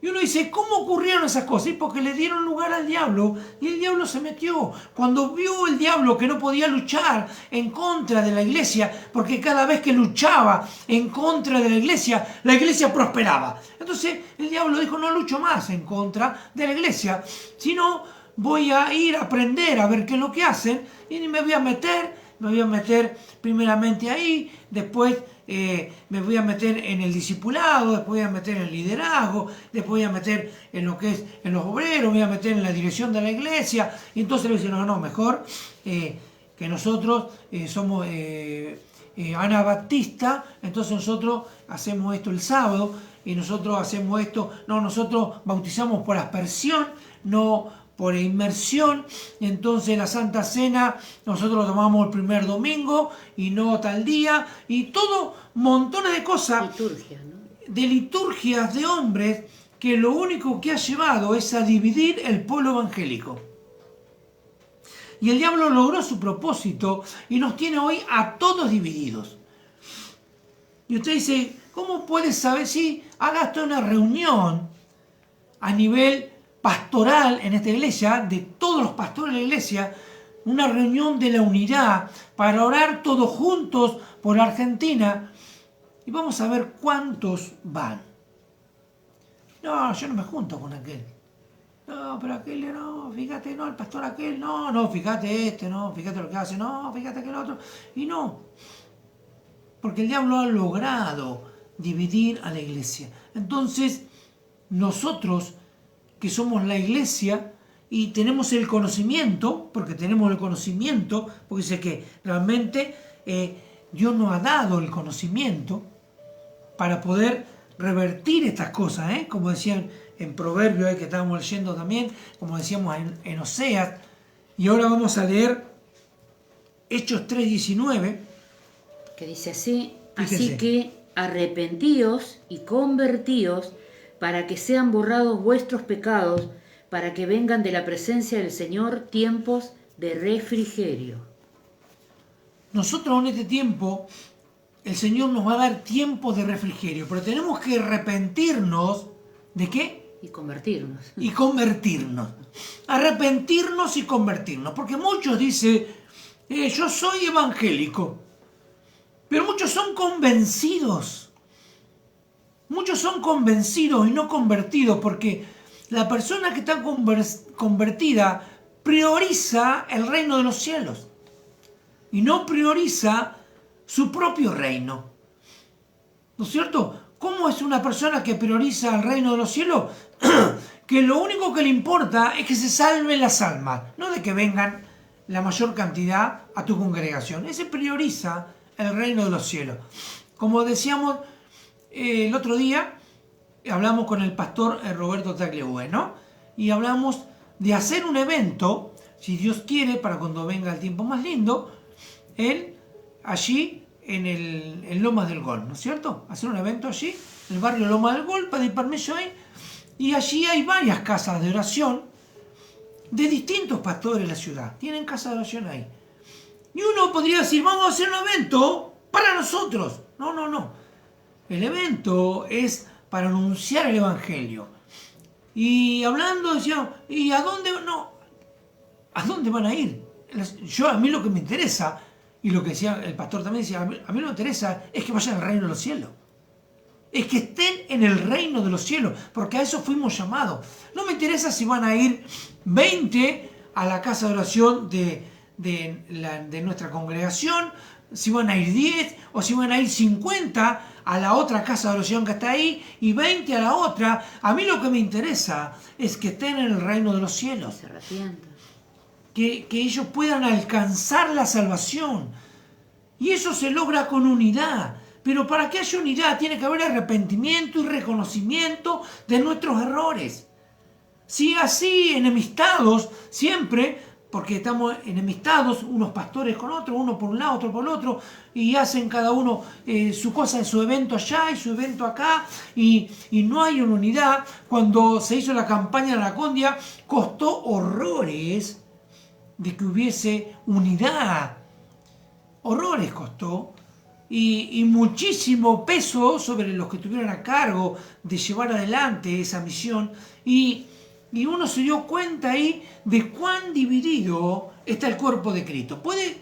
Speaker 1: Y uno dice, ¿cómo ocurrieron esas cosas? Y porque le dieron lugar al diablo y el diablo se metió. Cuando vio el diablo que no podía luchar en contra de la iglesia, porque cada vez que luchaba en contra de la iglesia prosperaba. Entonces el diablo dijo, no lucho más en contra de la iglesia, sino voy a ir a aprender a ver qué es lo que hacen y me voy a meter primeramente ahí, después me voy a meter en el discipulado, después voy a meter en el liderazgo, después voy a meter en lo que es en los obreros, voy a meter en la dirección de la iglesia, y entonces le dicen, no, mejor que nosotros somos Anabaptista, entonces nosotros hacemos esto el sábado, y nosotros hacemos esto, no, nosotros bautizamos por aspersión, no por inmersión, y entonces la Santa Cena nosotros lo tomamos el primer domingo y no tal día, y todo montones de cosas,
Speaker 2: liturgia, ¿no?
Speaker 1: De liturgias de hombres que lo único que ha llevado es a dividir el pueblo evangélico. Y el diablo logró su propósito y nos tiene hoy a todos divididos. Y usted dice, ¿cómo puede saber si haga hasta una reunión a nivel pastoral en esta iglesia, de todos los pastores de la iglesia, una reunión de la unidad para orar todos juntos por Argentina y vamos a ver cuántos van? No, yo no me junto con aquel. No, pero aquel no, fíjate, no, el pastor aquel, no, fíjate este, no, fíjate lo que hace, no, fíjate aquel otro. Y no, porque el diablo ha logrado dividir a la iglesia. Entonces, nosotros que somos la iglesia y tenemos el conocimiento, porque dice que realmente Dios nos ha dado el conocimiento para poder revertir estas cosas, como decían en Proverbios que estábamos leyendo también, como decíamos en Oseas, y ahora vamos a leer Hechos 3:19,
Speaker 2: que dice así,
Speaker 1: fíjense.
Speaker 2: Así que arrepentíos y convertíos para que sean borrados vuestros pecados, para que vengan de la presencia del Señor tiempos de refrigerio.
Speaker 1: Nosotros en este tiempo, el Señor nos va a dar tiempos de refrigerio, pero tenemos que arrepentirnos, ¿de qué?
Speaker 2: Y convertirnos.
Speaker 1: Y convertirnos. Arrepentirnos y convertirnos, porque muchos dicen, yo soy evangélico, pero muchos son convencidos. Muchos son convencidos y no convertidos, porque la persona que está convertida prioriza el reino de los cielos y no prioriza su propio reino. ¿No es cierto? ¿Cómo es una persona que prioriza el reino de los cielos? Que lo único que le importa es que se salven las almas, no de que vengan la mayor cantidad a tu congregación. Ese prioriza el reino de los cielos. Como decíamos el otro día, hablamos con el pastor Roberto Tagliabue, ¿no? Y hablamos de hacer un evento, si Dios quiere, para cuando venga el tiempo más lindo, allí en Lomas del Gol, ¿no es cierto? Hacer un evento allí, en el barrio Lomas del Gol, pedir permiso ahí, y allí hay varias casas de oración de distintos pastores de la ciudad. Tienen casas de oración ahí. Y uno podría decir, vamos a hacer un evento para nosotros. No, no, no. El evento es para anunciar el Evangelio. Y hablando, decíamos, ¿y a dónde? No, ¿a dónde van a ir? A mí lo que me interesa, y lo que decía el pastor también decía, a mí lo que me interesa es que vayan al reino de los cielos. Es que estén en el reino de los cielos, porque a eso fuimos llamados. No me interesa si van a ir 20 a la casa de oración de nuestra congregación, si van a ir 10 o si van a ir 50 a la otra casa de oración que está ahí y 20 a la otra. A mí lo que me interesa es que estén en el reino de los cielos.
Speaker 2: Se arrepientan.
Speaker 1: Que ellos puedan alcanzar la salvación. Y eso se logra con unidad. Pero para que haya unidad tiene que haber arrepentimiento y reconocimiento de nuestros errores. Si así enemistados siempre, porque estamos enemistados unos pastores con otros, uno por un lado, otro por el otro, y hacen cada uno su cosa, su evento allá y su evento acá, y no hay una unidad. Cuando se hizo la campaña de la Condia, costó horrores de que hubiese unidad. Horrores costó. Y muchísimo peso sobre los que estuvieron a cargo de llevar adelante esa misión. Y uno se dio cuenta ahí de cuán dividido está el cuerpo de Cristo. ¿Puede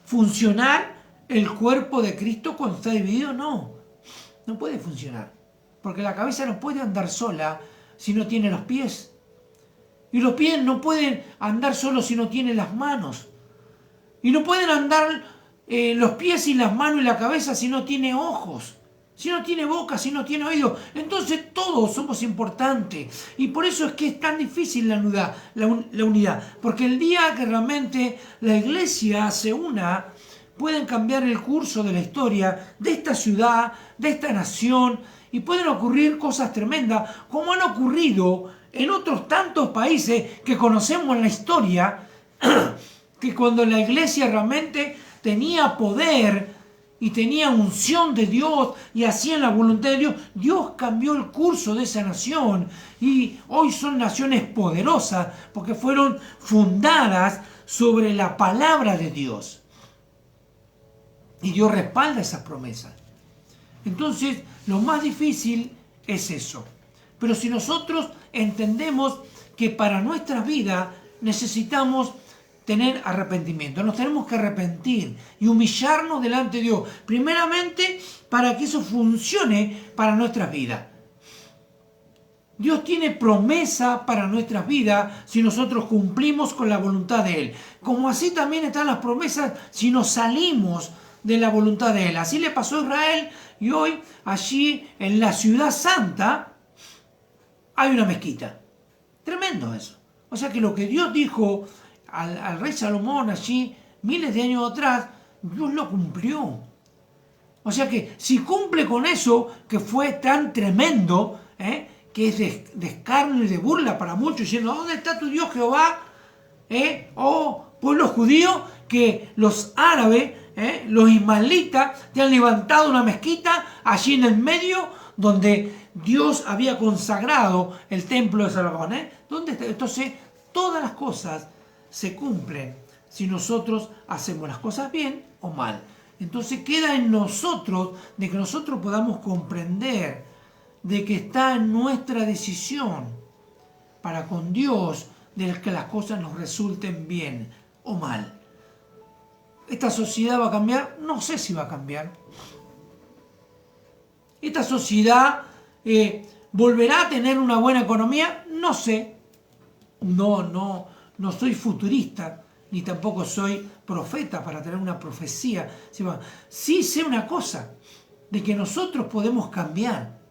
Speaker 1: funcionar el cuerpo de Cristo cuando está dividido? No, no puede funcionar. Porque la cabeza no puede andar sola si no tiene los pies. Y los pies no pueden andar solos si no tienen las manos. Y no pueden andar los pies y las manos y la cabeza si no tiene ojos, si no tiene boca, si no tiene oído. Entonces todos somos importantes. Y por eso es que es tan difícil la unidad. Porque el día que realmente la iglesia se una, pueden cambiar el curso de la historia de esta ciudad, de esta nación, y pueden ocurrir cosas tremendas, como han ocurrido en otros tantos países que conocemos en la historia, que cuando la iglesia realmente tenía poder y tenía unción de Dios y hacían la voluntad de Dios, Dios cambió el curso de esa nación y hoy son naciones poderosas porque fueron fundadas sobre la palabra de Dios. Y Dios respalda esas promesas. Entonces, lo más difícil es eso. Pero si nosotros entendemos que para nuestra vida necesitamos tener arrepentimiento, nos tenemos que arrepentir y humillarnos delante de Dios, primeramente para que eso funcione para nuestras vidas. Dios tiene promesa para nuestras vidas si nosotros cumplimos con la voluntad de Él, como así también están las promesas si nos salimos de la voluntad de Él. Así le pasó a Israel y hoy allí en la ciudad santa hay una mezquita. Tremendo eso. O sea que lo que Dios dijo al rey Salomón allí miles de años atrás, Dios lo cumplió. O sea que si cumple con eso que fue tan tremendo, que es de escarnio y de burla para muchos, diciendo, ¿dónde está tu Dios Jehová? Oh pueblo judío, que los árabes, los ismaelitas, te han levantado una mezquita allí en el medio donde Dios había consagrado el templo de Salomón. ¿Dónde está? Entonces, todas las cosas se cumplen si nosotros hacemos las cosas bien o mal. Entonces queda en nosotros de que nosotros podamos comprender de que está en nuestra decisión para con Dios de que las cosas nos resulten bien o mal. ¿Esta sociedad va a cambiar? No sé si va a cambiar. ¿Esta sociedad volverá a tener una buena economía? No sé. No soy futurista, ni tampoco soy profeta para tener una profecía. Sí sé una cosa, de que nosotros podemos cambiar.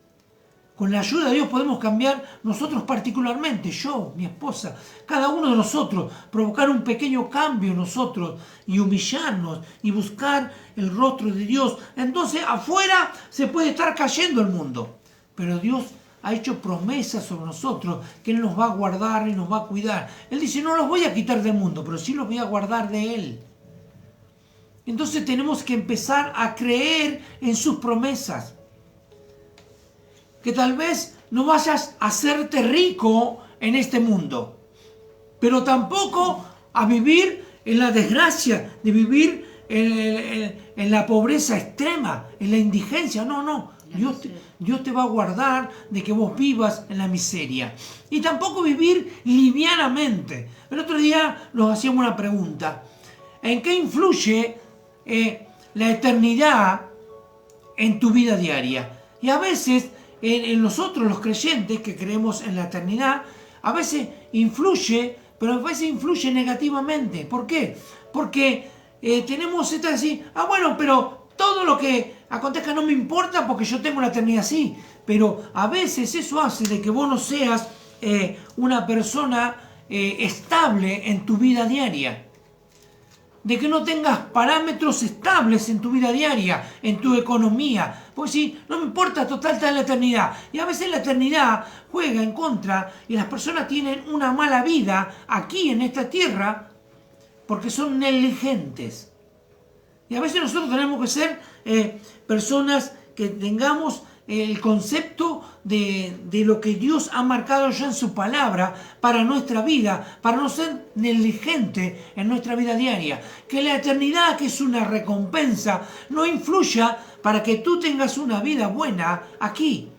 Speaker 1: Con la ayuda de Dios podemos cambiar nosotros particularmente, yo, mi esposa, cada uno de nosotros, provocar un pequeño cambio en nosotros y humillarnos y buscar el rostro de Dios. Entonces afuera se puede estar cayendo el mundo, pero Dios ha hecho promesas sobre nosotros que Él nos va a guardar y nos va a cuidar. Él dice, no los voy a quitar del mundo, pero sí los voy a guardar de Él. Entonces tenemos que empezar a creer en sus promesas. Que tal vez no vayas a hacerte rico en este mundo, pero tampoco a vivir en la desgracia, de vivir en la pobreza extrema, en la indigencia. No. Dios te va a guardar de que vos vivas en la miseria. Y tampoco vivir livianamente. El otro día nos hacíamos una pregunta. ¿En qué influye la eternidad en tu vida diaria? Y a veces en nosotros los creyentes que creemos en la eternidad, a veces influye, pero a veces influye negativamente. ¿Por qué? Porque tenemos esta decir, bueno, pero todo lo que acontezca no me importa porque yo tengo la eternidad así. Pero a veces eso hace de que vos no seas una persona estable en tu vida diaria. De que no tengas parámetros estables en tu vida diaria, en tu economía. Porque si no me importa, total está en la eternidad. Y a veces la eternidad juega en contra y las personas tienen una mala vida aquí en esta tierra porque son negligentes. Y a veces nosotros tenemos que ser personas que tengamos el concepto de lo que Dios ha marcado ya en su palabra para nuestra vida, para no ser negligente en nuestra vida diaria. Que la eternidad, que es una recompensa, no influya para que tú tengas una vida buena aquí,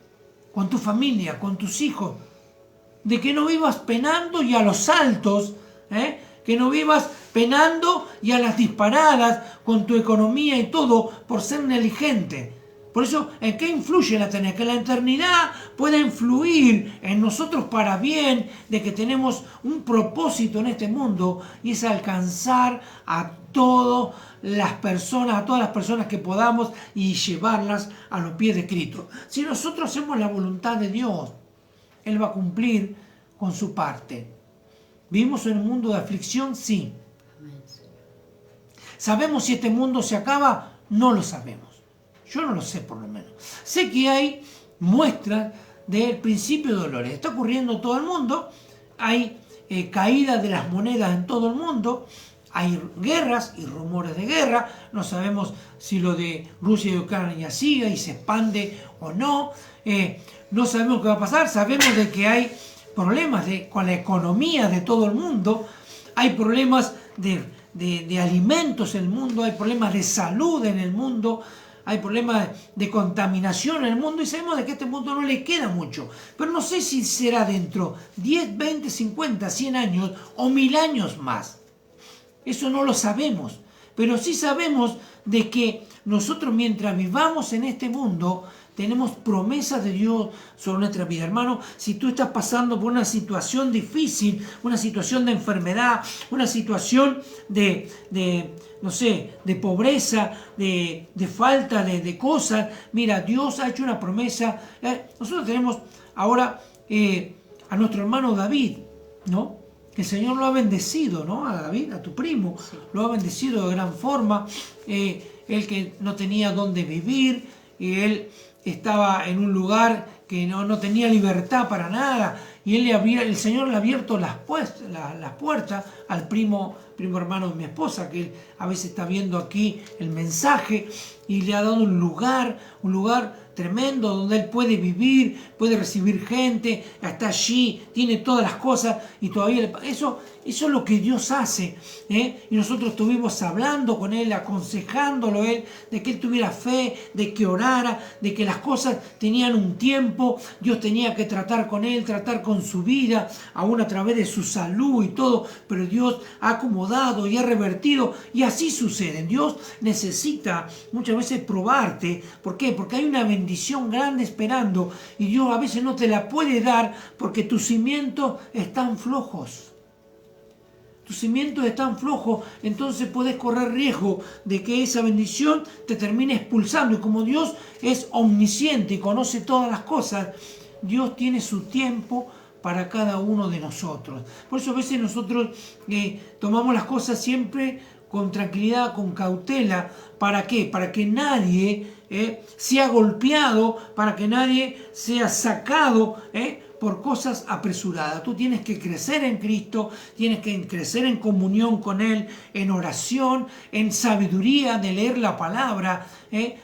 Speaker 1: con tu familia, con tus hijos. De que no vivas penando y a los saltos, que no vivas penando y a las disparadas con tu economía y todo por ser negligente. Por eso, ¿en qué influye la eternidad? Que la eternidad pueda influir en nosotros para bien, de que tenemos un propósito en este mundo y es alcanzar a todas las personas que podamos y llevarlas a los pies de Cristo. Si nosotros hacemos la voluntad de Dios, Él va a cumplir con su parte. ¿Vivimos en un mundo de aflicción? Sí. ¿Sabemos si este mundo se acaba? No lo sabemos. Yo no lo sé, por lo menos. Sé que hay muestras del principio de dolores. Está ocurriendo en todo el mundo. Hay caída de las monedas en todo el mundo. Hay guerras y rumores de guerra. No sabemos si lo de Rusia y Ucrania sigue y se expande o no. No sabemos qué va a pasar. Sabemos de que hay problemas con la economía de todo el mundo. Hay problemas de alimentos en el mundo. Hay problemas de salud en el mundo. Hay problemas de contaminación en el mundo y sabemos de que a este mundo no le queda mucho. Pero no sé si será dentro 10, 20, 50, 100 años o 1000 años más. Eso no lo sabemos. Pero sí sabemos de que nosotros mientras vivamos en este mundo tenemos promesas de Dios sobre nuestra vida. Hermano, si tú estás pasando por una situación difícil, una situación de enfermedad, una situación de pobreza, de falta de cosas, mira, Dios ha hecho una promesa. Nosotros tenemos ahora a nuestro hermano David, ¿no? Que el Señor lo ha bendecido, ¿no? A David, a tu primo, sí. Lo ha bendecido de gran forma. Él que no tenía dónde vivir, y él estaba en un lugar que no tenía libertad para nada, y el Señor le ha abierto las puertas al primo hermano de mi esposa, que él a veces está viendo aquí el mensaje, y le ha dado un lugar tremendo donde él puede vivir, puede recibir gente, está allí, tiene todas las cosas, y todavía eso Eso es lo que Dios hace, ¿eh? Y nosotros estuvimos hablando con Él, aconsejándolo a Él, de que Él tuviera fe, de que orara, de que las cosas tenían un tiempo. Dios tenía que tratar con Él, tratar con su vida, aún a través de su salud y todo. Pero Dios ha acomodado y ha revertido, y así sucede. Dios necesita muchas veces probarte. ¿Por qué? Porque hay una bendición grande esperando, y Dios a veces no te la puede dar porque tus cimientos están flojos. Tus cimientos están flojos, entonces puedes correr riesgo de que esa bendición te termine expulsando. Y como Dios es omnisciente y conoce todas las cosas, Dios tiene su tiempo para cada uno de nosotros. Por eso a veces nosotros tomamos las cosas siempre con tranquilidad, con cautela. ¿Para qué? Para que nadie sea golpeado, para que nadie sea sacado por cosas apresuradas. Tú tienes que crecer en Cristo, tienes que crecer en comunión con Él, en oración, en sabiduría de leer la palabra,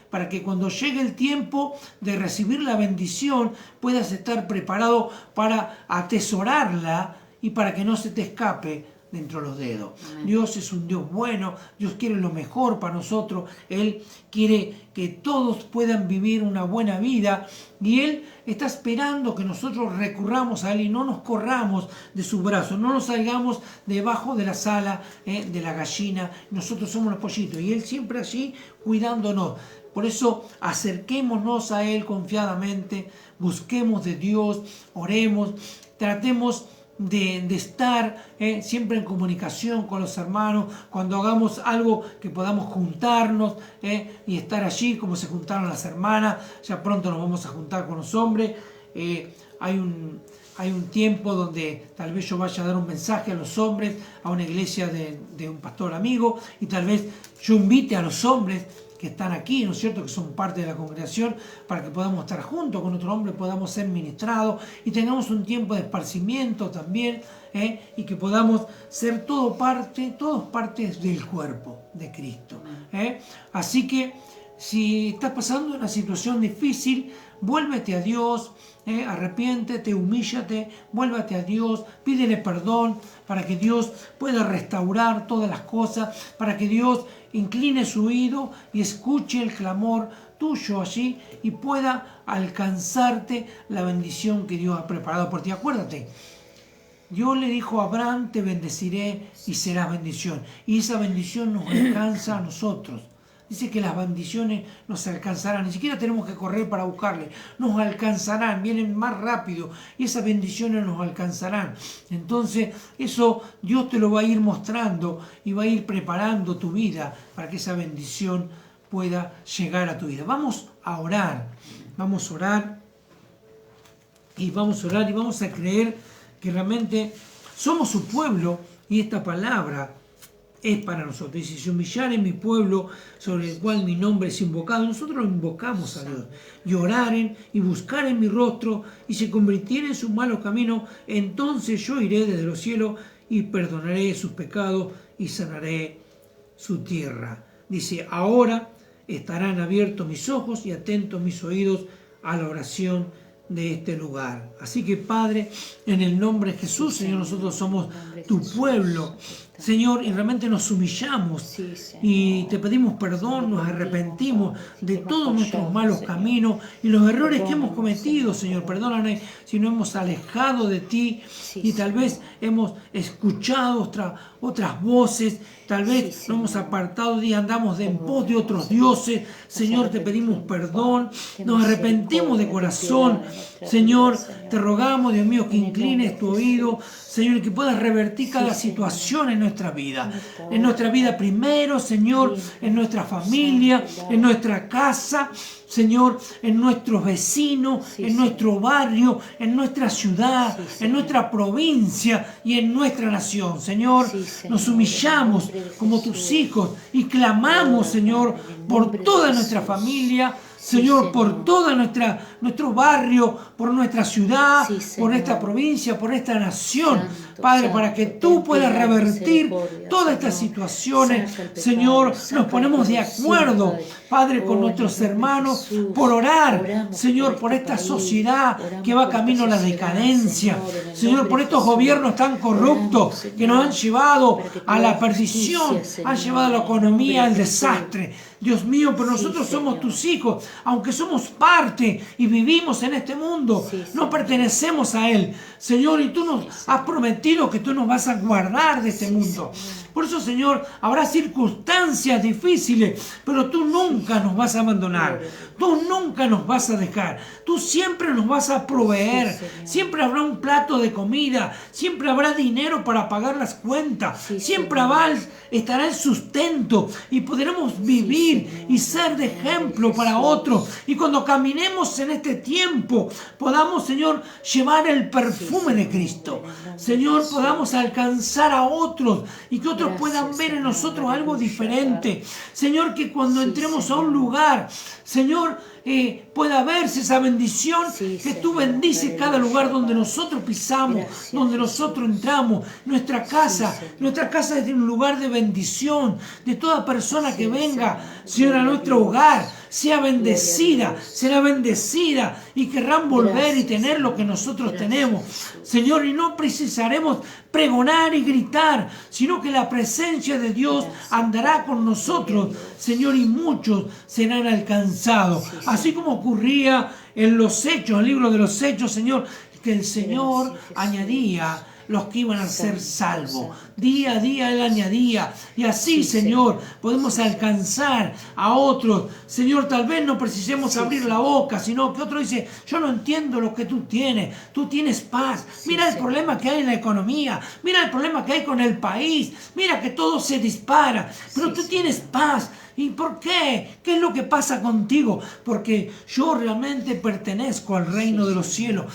Speaker 1: para que cuando llegue el tiempo de recibir la bendición puedas estar preparado para atesorarla y para que no se te escape dentro de los dedos. Amén. Dios es un Dios bueno, Dios quiere lo mejor para nosotros, Él quiere que todos puedan vivir una buena vida, y Él está esperando que nosotros recurramos a Él y no nos corramos de su brazo, no nos salgamos debajo de las alas de la gallina. Nosotros somos los pollitos y Él siempre allí cuidándonos. Por eso acerquémonos a Él confiadamente, busquemos de Dios, oremos, tratemos de estar siempre en comunicación con los hermanos. Cuando hagamos algo, que podamos juntarnos y estar allí como se juntaron las hermanas. Ya pronto nos vamos a juntar con los hombres. Hay un tiempo donde tal vez yo vaya a dar un mensaje a los hombres, a una iglesia de un pastor amigo, y tal vez yo invite a los hombres que están aquí, ¿no es cierto?, que son parte de la congregación, para que podamos estar juntos con otro hombre, podamos ser ministrados y tengamos un tiempo de esparcimiento también, y que podamos ser todos partes del cuerpo de Cristo. Así que si estás pasando una situación difícil, vuélvete a Dios, arrepiéntete, humíllate, vuélvete a Dios, pídele perdón para que Dios pueda restaurar todas las cosas, para que Dios incline su oído y escuche el clamor tuyo allí y pueda alcanzarte la bendición que Dios ha preparado por ti. Acuérdate, Dios le dijo a Abraham: te bendeciré y serás bendición. Y esa bendición nos alcanza a nosotros. Dice que las bendiciones nos alcanzarán, ni siquiera tenemos que correr para buscarle, nos alcanzarán, vienen más rápido y esas bendiciones nos alcanzarán. Entonces eso Dios te lo va a ir mostrando y va a ir preparando tu vida para que esa bendición pueda llegar a tu vida. Vamos a orar y vamos a creer que realmente somos su pueblo y esta palabra es para nosotros. Dice: si humillare mi pueblo, sobre el cual mi nombre es invocado. Nosotros lo invocamos a Dios. Y oraren y buscaren mi rostro y se convirtieren en sus malos caminos, entonces yo iré desde los cielos y perdonaré sus pecados y sanaré su tierra. Dice: ahora estarán abiertos mis ojos y atentos mis oídos a la oración de este lugar. Así que, Padre, en el nombre de Jesús, Señor, nosotros somos tu pueblo, Señor, y realmente nos humillamos y te pedimos perdón, nos arrepentimos de todos nuestros malos caminos y los errores que hemos cometido, Señor. Perdónanos si no hemos alejado de ti y tal vez hemos escuchado otras voces, tal vez nos hemos apartado y andamos en pos de otros dioses. Señor, te pedimos perdón, nos arrepentimos de corazón. Señor, te rogamos, Dios mío, que inclines tu oído, Señor, que puedas revertir cada situación en nuestra vida. En nuestra vida primero, Señor, en nuestra familia, en nuestra casa, Señor, en nuestros vecinos, en nuestro barrio, en nuestra ciudad, en nuestra provincia y en nuestra nación. Señor, nos humillamos como tus hijos y clamamos, Señor, por toda nuestra familia, Señor, por todo nuestro barrio, por nuestra ciudad,
Speaker 2: Sí,
Speaker 1: por
Speaker 2: Señor.
Speaker 1: esta provincia, por esta nación.
Speaker 2: Santo,
Speaker 1: Padre,
Speaker 2: santo,
Speaker 1: para que
Speaker 2: ten
Speaker 1: tú puedas
Speaker 2: piedad,
Speaker 1: revertir
Speaker 2: misericordia,
Speaker 1: todas estas
Speaker 2: Señor.
Speaker 1: situaciones.
Speaker 2: Saca el pecado,
Speaker 1: Señor,
Speaker 2: saca
Speaker 1: nos
Speaker 2: la
Speaker 1: ponemos de
Speaker 2: corrupción,
Speaker 1: acuerdo, Padre, con
Speaker 2: Oh,
Speaker 1: nuestros
Speaker 2: en el nombre de
Speaker 1: hermanos
Speaker 2: Jesús,
Speaker 1: por orar,
Speaker 2: oramos
Speaker 1: Señor, por
Speaker 2: este
Speaker 1: esta
Speaker 2: país,
Speaker 1: sociedad
Speaker 2: oramos
Speaker 1: que va
Speaker 2: por
Speaker 1: camino a
Speaker 2: esta
Speaker 1: la
Speaker 2: sociedad,
Speaker 1: decadencia.
Speaker 2: Señor, en el
Speaker 1: Señor,
Speaker 2: nombre
Speaker 1: por
Speaker 2: de
Speaker 1: estos
Speaker 2: Jesús.
Speaker 1: gobiernos tan corruptos
Speaker 2: Oramos,
Speaker 1: que nos han
Speaker 2: Señor,
Speaker 1: llevado
Speaker 2: para que tú
Speaker 1: a la
Speaker 2: hagas
Speaker 1: perdición,
Speaker 2: justicia,
Speaker 1: han
Speaker 2: Señor,
Speaker 1: llevado a la
Speaker 2: en el nombre
Speaker 1: economía
Speaker 2: de
Speaker 1: al
Speaker 2: Jesús.
Speaker 1: desastre. Dios mío, pero
Speaker 2: Sí,
Speaker 1: nosotros somos
Speaker 2: Señor.
Speaker 1: tus hijos, aunque somos parte y vivimos en este mundo,
Speaker 2: Sí,
Speaker 1: no
Speaker 2: Señor.
Speaker 1: pertenecemos a Él. Señor, y tú nos has prometido que tú nos vas a guardar de este
Speaker 2: Sí,
Speaker 1: mundo.
Speaker 2: Señor.
Speaker 1: Por eso, Señor, habrá circunstancias difíciles, pero tú nunca nos vas a abandonar. Tú nunca nos vas a dejar. Tú siempre nos vas a proveer.
Speaker 2: Sí, Señor.
Speaker 1: Siempre habrá un plato de comida. Siempre habrá dinero para pagar las cuentas.
Speaker 2: Sí,
Speaker 1: Siempre
Speaker 2: Señor.
Speaker 1: estará el sustento y podremos vivir
Speaker 2: Señor.
Speaker 1: y ser de ejemplo para otros. Y cuando caminemos en este tiempo, podamos, Señor, llevar el perfume de Cristo. Señor, podamos alcanzar a otros y que otros
Speaker 2: Gracias,
Speaker 1: puedan ver en
Speaker 2: Señor.
Speaker 1: nosotros algo
Speaker 2: Aleluya.
Speaker 1: diferente. Señor, que cuando
Speaker 2: Sí,
Speaker 1: entremos a un
Speaker 2: Señor.
Speaker 1: lugar, Señor, pueda verse esa bendición,
Speaker 2: Sí,
Speaker 1: que tú
Speaker 2: Señor.
Speaker 1: bendices cada
Speaker 2: Aleluya,
Speaker 1: lugar donde
Speaker 2: Padre.
Speaker 1: nosotros pisamos,
Speaker 2: Gracias,
Speaker 1: donde
Speaker 2: Jesús.
Speaker 1: nosotros entramos. Nuestra casa,
Speaker 2: Señor.
Speaker 1: nuestra casa es un lugar de bendición, de toda persona que
Speaker 2: Sí,
Speaker 1: venga,
Speaker 2: Señor.
Speaker 1: Señor, a
Speaker 2: Gloria a
Speaker 1: nuestro
Speaker 2: Dios.
Speaker 1: hogar, sea bendecida,
Speaker 2: Gloria a Dios.
Speaker 1: será bendecida y querrán volver y
Speaker 2: Gracias,
Speaker 1: tener lo que
Speaker 2: Señor.
Speaker 1: nosotros
Speaker 2: Gracias,
Speaker 1: tenemos.
Speaker 2: Jesús.
Speaker 1: Señor, y no precisaremos pregonar y gritar, sino que la presencia de Dios
Speaker 2: Gracias.
Speaker 1: andará con nosotros,
Speaker 2: Gloria a Dios.
Speaker 1: Señor, y muchos serán alcanzados.
Speaker 2: Sí,
Speaker 1: Así como ocurría en los Hechos, el libro de los Hechos, Señor, que el Señor
Speaker 2: Gracias, Jesús.
Speaker 1: añadía los que iban a ser
Speaker 2: Santo,
Speaker 1: salvos.
Speaker 2: santo.
Speaker 1: Día a día Él añadía. Y así,
Speaker 2: Sí,
Speaker 1: Señor,
Speaker 2: Señor.
Speaker 1: podemos alcanzar a otros. Señor, tal vez no precisemos
Speaker 2: Sí,
Speaker 1: abrir la boca, sino que otro dice, yo no entiendo lo que tú tienes. Tú tienes paz. Mira el
Speaker 2: Señor.
Speaker 1: problema que hay en la economía. Mira el problema que hay con el país. Mira que todo se dispara. Pero
Speaker 2: Sí,
Speaker 1: tú
Speaker 2: Señor.
Speaker 1: tienes paz. ¿Y por qué? ¿Qué es lo que pasa contigo? Porque yo realmente pertenezco al reino
Speaker 2: Sí,
Speaker 1: de los
Speaker 2: Señor.
Speaker 1: cielos.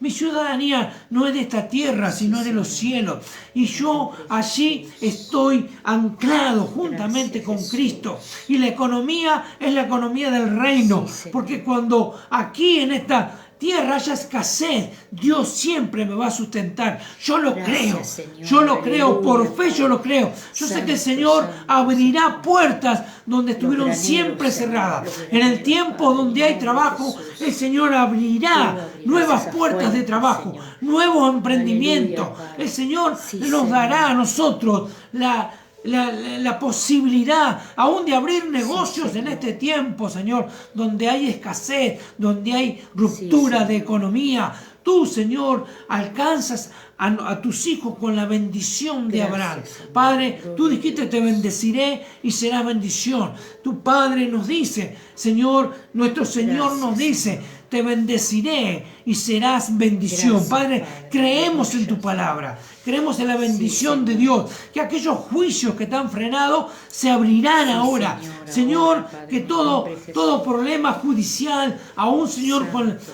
Speaker 1: Mi ciudadanía no es de esta tierra, sino es de los cielos. Y yo allí estoy anclado juntamente
Speaker 2: Gracias,
Speaker 1: con
Speaker 2: Jesús.
Speaker 1: Cristo. Y la economía es la economía del reino.
Speaker 2: Sí, Señor.
Speaker 1: Porque cuando aquí en esta tierra haya escasez, Dios siempre me va a sustentar. Yo lo
Speaker 2: Gracias,
Speaker 1: creo.
Speaker 2: Señor.
Speaker 1: Yo lo creo. Por
Speaker 2: Aleluya,
Speaker 1: fe yo lo creo. Yo sé que el
Speaker 2: Santo,
Speaker 1: Señor
Speaker 2: santo,
Speaker 1: abrirá puertas donde estuvieron
Speaker 2: graneros,
Speaker 1: siempre
Speaker 2: Señor,
Speaker 1: cerradas.
Speaker 2: los
Speaker 1: En el
Speaker 2: graneros,
Speaker 1: tiempo
Speaker 2: Padre,
Speaker 1: donde
Speaker 2: en
Speaker 1: hay
Speaker 2: el nombre de
Speaker 1: trabajo,
Speaker 2: Jesús.
Speaker 1: el Señor abrirá
Speaker 2: Tú abrirás
Speaker 1: nuevas
Speaker 2: esas
Speaker 1: puertas de
Speaker 2: fuentes,
Speaker 1: trabajo,
Speaker 2: Señor.
Speaker 1: nuevos emprendimientos.
Speaker 2: Aleluya, Padre.
Speaker 1: El Señor
Speaker 2: Sí,
Speaker 1: nos
Speaker 2: Señor.
Speaker 1: dará a nosotros la posibilidad aún de abrir negocios en
Speaker 2: Señor.
Speaker 1: este tiempo, Señor, donde hay escasez, donde hay ruptura
Speaker 2: Señor.
Speaker 1: de economía. Tú, Señor, alcanzas a tus hijos con la bendición de
Speaker 2: Gracias,
Speaker 1: Abraham.
Speaker 2: Señor.
Speaker 1: Padre, tú
Speaker 2: Gloria a
Speaker 1: dijiste,
Speaker 2: Dios.
Speaker 1: te bendeciré y será bendición. Tu Padre nos dice, Señor, nuestro Señor
Speaker 2: Gracias,
Speaker 1: nos dice, te bendeciré y serás bendición.
Speaker 2: Gracias,
Speaker 1: Padre,
Speaker 2: Padre.
Speaker 1: creemos en tu
Speaker 2: Aleluya.
Speaker 1: palabra. Creemos en la bendición
Speaker 2: Sí,
Speaker 1: de
Speaker 2: Señor.
Speaker 1: Dios. Que aquellos juicios que están frenados se abrirán
Speaker 2: Sí,
Speaker 1: ahora.
Speaker 2: Señor,
Speaker 1: Señor,
Speaker 2: ahora, Padre,
Speaker 1: que
Speaker 2: en el
Speaker 1: todo,
Speaker 2: nombre de Jesús.
Speaker 1: todo problema judicial, aún, Señor, con
Speaker 2: Santo,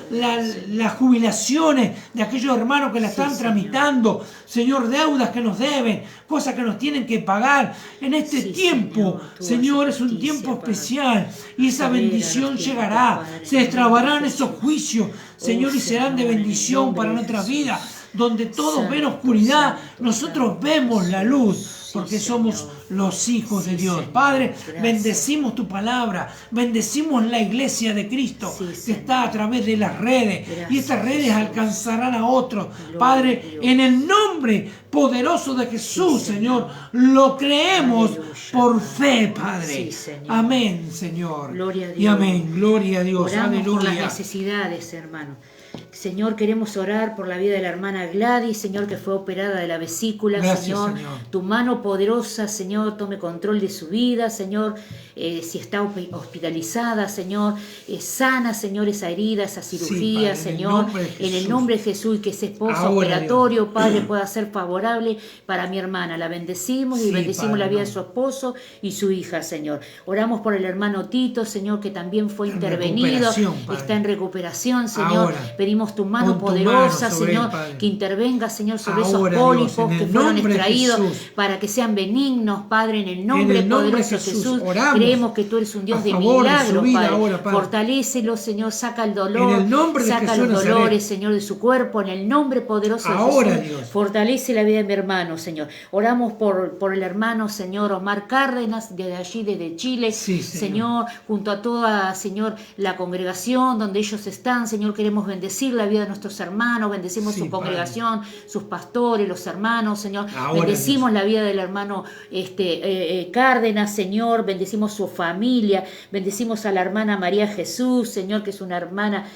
Speaker 1: las jubilaciones de aquellos hermanos que la
Speaker 2: Sí,
Speaker 1: están
Speaker 2: Señor.
Speaker 1: tramitando, Señor, deudas que nos deben, cosas que nos tienen que pagar. En este
Speaker 2: Sí,
Speaker 1: tiempo,
Speaker 2: Señor, tú
Speaker 1: Señor,
Speaker 2: haces
Speaker 1: es un
Speaker 2: justicia,
Speaker 1: tiempo
Speaker 2: Padre.
Speaker 1: especial y esa
Speaker 2: Saber a los
Speaker 1: bendición
Speaker 2: tiempos,
Speaker 1: llegará.
Speaker 2: Padre, en
Speaker 1: Se
Speaker 2: el
Speaker 1: destrabarán
Speaker 2: nombre de
Speaker 1: esos
Speaker 2: Jesús.
Speaker 1: juicios, Señor, y serán de
Speaker 2: Señor, en el
Speaker 1: bendición
Speaker 2: nombre
Speaker 1: para
Speaker 2: de
Speaker 1: nuestras
Speaker 2: Jesús.
Speaker 1: vidas. Donde todos ven
Speaker 2: Santo,
Speaker 1: oscuridad,
Speaker 2: santo,
Speaker 1: nosotros
Speaker 2: santo,
Speaker 1: vemos la luz,
Speaker 2: Sí,
Speaker 1: porque
Speaker 2: Señor.
Speaker 1: somos los hijos de
Speaker 2: Sí,
Speaker 1: Dios.
Speaker 2: Señor.
Speaker 1: Padre,
Speaker 2: Gracias.
Speaker 1: bendecimos tu palabra, bendecimos la iglesia de Cristo
Speaker 2: Sí,
Speaker 1: que
Speaker 2: Señor.
Speaker 1: está a través de las redes,
Speaker 2: Gracias,
Speaker 1: y estas redes
Speaker 2: Jesús.
Speaker 1: alcanzarán a otros.
Speaker 2: Gloria a
Speaker 1: Padre,
Speaker 2: Dios.
Speaker 1: en el nombre poderoso de Jesús,
Speaker 2: Sí,
Speaker 1: Señor,
Speaker 2: Señor.
Speaker 1: lo creemos
Speaker 2: Aleluya,
Speaker 1: por
Speaker 2: Padre.
Speaker 1: fe, Padre.
Speaker 2: Sí, Señor.
Speaker 1: Amén, Señor.
Speaker 2: Gloria a
Speaker 1: Y
Speaker 2: Dios.
Speaker 1: amén, gloria a Dios.
Speaker 2: Oramos por las
Speaker 1: Aleluya.
Speaker 2: necesidades, hermano. Señor, queremos orar por la vida de la hermana Gladys, Señor, que fue operada de la vesícula.
Speaker 1: Gracias,
Speaker 2: Señor,
Speaker 1: Señor.
Speaker 2: tu mano poderosa, Señor, tome control de su vida, Señor. Si está hospitalizada, Señor, sana, Señor, esa herida, esa cirugía,
Speaker 1: Padre, en el
Speaker 2: Señor,
Speaker 1: nombre de
Speaker 2: en el
Speaker 1: Jesús.
Speaker 2: nombre de Jesús, y que ese esposo
Speaker 1: Ahora,
Speaker 2: operatorio, Padre, pueda ser favorable para mi hermana. La bendecimos y
Speaker 1: Sí,
Speaker 2: bendecimos
Speaker 1: Padre,
Speaker 2: la vida
Speaker 1: no.
Speaker 2: de su esposo y su hija, Señor. Oramos por el hermano Tito, Señor, que también fue
Speaker 1: En
Speaker 2: intervenido,
Speaker 1: recuperación, Padre.
Speaker 2: está en recuperación, Señor.
Speaker 1: Ahora.
Speaker 2: Pedimos tu mano
Speaker 1: Pon tu
Speaker 2: poderosa,
Speaker 1: mano sobre
Speaker 2: Señor,
Speaker 1: él, Padre.
Speaker 2: que intervenga, Señor, sobre
Speaker 1: Ahora,
Speaker 2: esos
Speaker 1: Dios,
Speaker 2: pólipos
Speaker 1: en el
Speaker 2: que fueron
Speaker 1: nombre de
Speaker 2: extraídos
Speaker 1: Jesús.
Speaker 2: para que sean benignos, Padre, en el nombre poderoso de Jesús.
Speaker 1: Oramos
Speaker 2: Creemos que tú eres un Dios
Speaker 1: a
Speaker 2: de
Speaker 1: favor de su
Speaker 2: milagros,
Speaker 1: vida
Speaker 2: Padre.
Speaker 1: ahora, Padre.
Speaker 2: Fortalécelo, Señor, saca el
Speaker 1: En
Speaker 2: dolor,
Speaker 1: el nombre de
Speaker 2: saca
Speaker 1: Jesús
Speaker 2: los
Speaker 1: Nazaret.
Speaker 2: dolores, Señor, de su cuerpo, en el nombre poderoso de
Speaker 1: Ahora,
Speaker 2: Jesús.
Speaker 1: Dios.
Speaker 2: Fortalece la vida de mi hermano, Señor. Oramos por el hermano, Señor, Omar Cárdenas, desde allí, desde Chile.
Speaker 1: Sí, Señor.
Speaker 2: Junto a toda, Señor, la congregación donde ellos están, Señor, queremos bendecir la vida de nuestros hermanos, bendecimos
Speaker 1: Sí,
Speaker 2: su congregación, sus pastores, los hermanos, Señor.
Speaker 1: Ahora,
Speaker 2: Bendecimos
Speaker 1: Dios.
Speaker 2: la vida del hermano Cárdenas, Señor. Bendecimos su familia, bendecimos a la hermana María Jesús, Señor, que es una hermana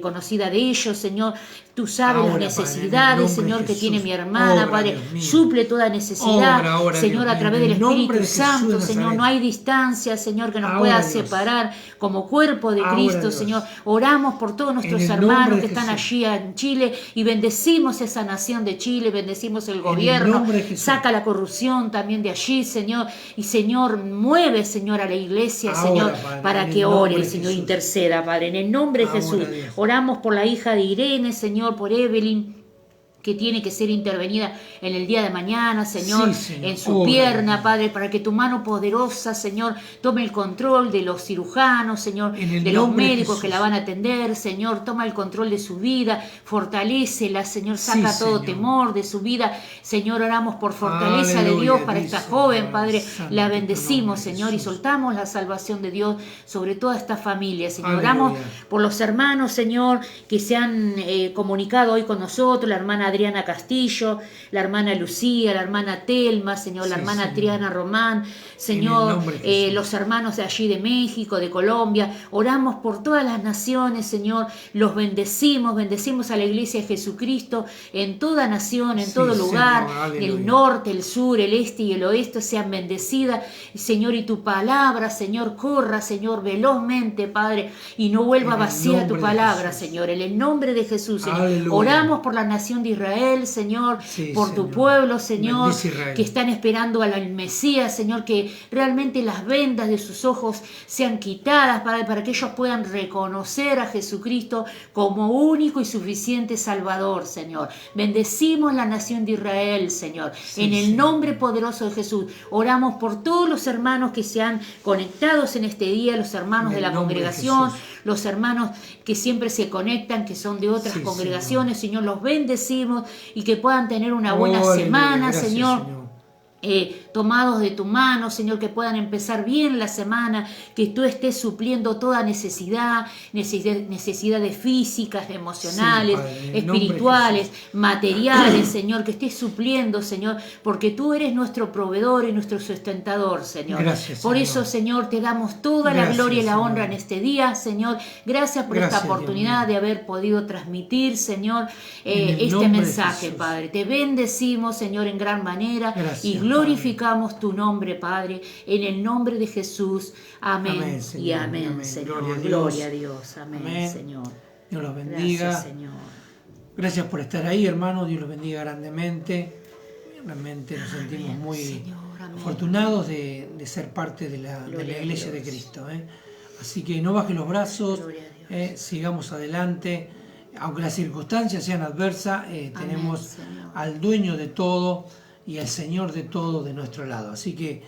Speaker 2: conocida de ellos, Señor. Tú sabes
Speaker 1: Ahora,
Speaker 2: las
Speaker 1: Padre, en el
Speaker 2: necesidades,
Speaker 1: nombre de
Speaker 2: Señor, que
Speaker 1: Jesús.
Speaker 2: tiene mi hermana,
Speaker 1: Obra,
Speaker 2: Padre.
Speaker 1: Dios mío.
Speaker 2: Suple toda necesidad,
Speaker 1: Obra ahora,
Speaker 2: Señor,
Speaker 1: Dios
Speaker 2: a través
Speaker 1: mío,
Speaker 2: del
Speaker 1: en el nombre
Speaker 2: Espíritu
Speaker 1: de Jesús de
Speaker 2: Santo,
Speaker 1: Nazaret.
Speaker 2: Señor. No hay distancia, Señor, que nos
Speaker 1: Ahora,
Speaker 2: pueda
Speaker 1: Dios.
Speaker 2: separar como cuerpo de
Speaker 1: Ahora,
Speaker 2: Cristo,
Speaker 1: Dios.
Speaker 2: Señor. Oramos por todos nuestros
Speaker 1: En el
Speaker 2: hermanos
Speaker 1: nombre de
Speaker 2: que están
Speaker 1: Jesús.
Speaker 2: allí en Chile y bendecimos esa nación de Chile, bendecimos el
Speaker 1: el
Speaker 2: gobierno.
Speaker 1: nombre de Jesús.
Speaker 2: Saca la corrupción también de allí, Señor. Y, Señor, mueve, Señor, a la iglesia,
Speaker 1: Ahora,
Speaker 2: Señor,
Speaker 1: Padre,
Speaker 2: para
Speaker 1: en
Speaker 2: que
Speaker 1: el
Speaker 2: ore,
Speaker 1: nombre
Speaker 2: el
Speaker 1: de
Speaker 2: Señor,
Speaker 1: Jesús.
Speaker 2: interceda, Padre. En el nombre de
Speaker 1: Ahora,
Speaker 2: Jesús.
Speaker 1: Dios.
Speaker 2: Oramos por la hija de Irene, Señor, por Evelyn, que tiene que ser intervenida en el día de mañana, Señor,
Speaker 1: Sí, Señor.
Speaker 2: en su
Speaker 1: Obra,
Speaker 2: pierna,
Speaker 1: Dios.
Speaker 2: Padre, para que tu mano poderosa, Señor, tome el control de los cirujanos, Señor,
Speaker 1: En el
Speaker 2: de los
Speaker 1: nombre de
Speaker 2: médicos
Speaker 1: Jesús.
Speaker 2: que la van a atender, Señor, toma el control de su vida, fortalécela, Señor, saca
Speaker 1: Sí,
Speaker 2: todo
Speaker 1: Señor.
Speaker 2: temor de su vida, Señor, oramos por fortaleza de
Speaker 1: Aleluya,
Speaker 2: Dios para
Speaker 1: dice,
Speaker 2: esta joven,
Speaker 1: Padre
Speaker 2: Padre,
Speaker 1: Santo,
Speaker 2: la
Speaker 1: en tu
Speaker 2: bendecimos,
Speaker 1: nombre,
Speaker 2: Señor, y
Speaker 1: Jesús.
Speaker 2: soltamos la salvación de Dios sobre toda esta familia, Señor.
Speaker 1: Aleluya.
Speaker 2: Oramos por los hermanos, Señor, que se han comunicado hoy con nosotros, la hermana Adriana Castillo, la hermana Lucía, la hermana Telma, Señor, la
Speaker 1: Sí,
Speaker 2: hermana
Speaker 1: Señor.
Speaker 2: Triana Román,
Speaker 1: En el
Speaker 2: Señor,
Speaker 1: nombre de Jesús.
Speaker 2: los hermanos de allí de México, de Colombia. Oramos por todas las naciones, Señor, los bendecimos a la iglesia de Jesucristo en toda nación, en
Speaker 1: Sí,
Speaker 2: todo lugar,
Speaker 1: Señor, aleluya.
Speaker 2: el norte, el sur, el este y el oeste sean bendecidas, Señor, y tu palabra, Señor, corra, Señor, velozmente, Padre, y no vuelva
Speaker 1: En el
Speaker 2: vacía tu
Speaker 1: nombre de
Speaker 2: palabra,
Speaker 1: Jesús.
Speaker 2: Señor, en el nombre de Jesús, Señor.
Speaker 1: Aleluya.
Speaker 2: Oramos por la nación de Israel, Señor,
Speaker 1: Sí,
Speaker 2: por tu
Speaker 1: Señor.
Speaker 2: pueblo, Señor,
Speaker 1: Bendice Israel.
Speaker 2: que están esperando al Mesías, Señor, que realmente las vendas de sus ojos sean quitadas, Padre, para que ellos puedan reconocer a Jesucristo como único y suficiente Salvador, Señor. Bendecimos la nación de Israel, Señor,
Speaker 1: Sí,
Speaker 2: en el
Speaker 1: Señor.
Speaker 2: nombre poderoso de Jesús. Oramos por todos los hermanos que se han conectados en este día, los hermanos
Speaker 1: En
Speaker 2: de
Speaker 1: el
Speaker 2: la
Speaker 1: nombre de
Speaker 2: congregación,
Speaker 1: Jesús.
Speaker 2: los hermanos que siempre se conectan, que son de otras
Speaker 1: Sí,
Speaker 2: congregaciones, Señor, los bendecimos y que puedan tener una buena
Speaker 1: Aleluya.
Speaker 2: semana,
Speaker 1: Gracias,
Speaker 2: Señor. Tomados de tu mano, Señor, que puedan empezar bien la semana, que tú estés supliendo toda necesidades físicas, emocionales,
Speaker 1: Sí, Padre, en el nombre de
Speaker 2: espirituales, materiales, Señor, que estés supliendo, Señor, porque tú eres nuestro proveedor y nuestro sustentador, Señor.
Speaker 1: Gracias,
Speaker 2: Por
Speaker 1: Señor.
Speaker 2: eso, Señor, te damos toda la
Speaker 1: Gracias,
Speaker 2: gloria y la
Speaker 1: Señor.
Speaker 2: honra en este día, Señor. Gracias por
Speaker 1: Gracias,
Speaker 2: esta
Speaker 1: Dios
Speaker 2: oportunidad
Speaker 1: mío.
Speaker 2: de haber podido transmitir, Señor,
Speaker 1: En el
Speaker 2: este
Speaker 1: nombre de
Speaker 2: mensaje,
Speaker 1: Jesús.
Speaker 2: Padre. Te bendecimos, Señor, en gran manera
Speaker 1: Gracias,
Speaker 2: y glorificamos tu nombre, Padre, en el nombre de Jesús. Amén,
Speaker 1: Amén,
Speaker 2: y
Speaker 1: Señor.
Speaker 2: amén,
Speaker 1: Amén.
Speaker 2: Señor.
Speaker 1: Gloria a Dios.
Speaker 2: Gloria a Dios. Amén,
Speaker 1: Amén.
Speaker 2: Señor.
Speaker 1: Dios los bendiga.
Speaker 2: Gracias, Señor.
Speaker 1: Gracias por estar ahí, hermano. Dios los bendiga grandemente. Realmente nos sentimos
Speaker 2: Amén,
Speaker 1: muy
Speaker 2: Señor, amén.
Speaker 1: afortunados de ser parte de la
Speaker 2: Gloria a
Speaker 1: iglesia de
Speaker 2: Dios.
Speaker 1: Cristo. Así que no bajes los brazos,
Speaker 2: Gloria a Dios.
Speaker 1: sigamos adelante. Aunque las circunstancias sean adversas, tenemos
Speaker 2: Señor.
Speaker 1: al dueño de todo y al Señor de todo de nuestro lado. Así que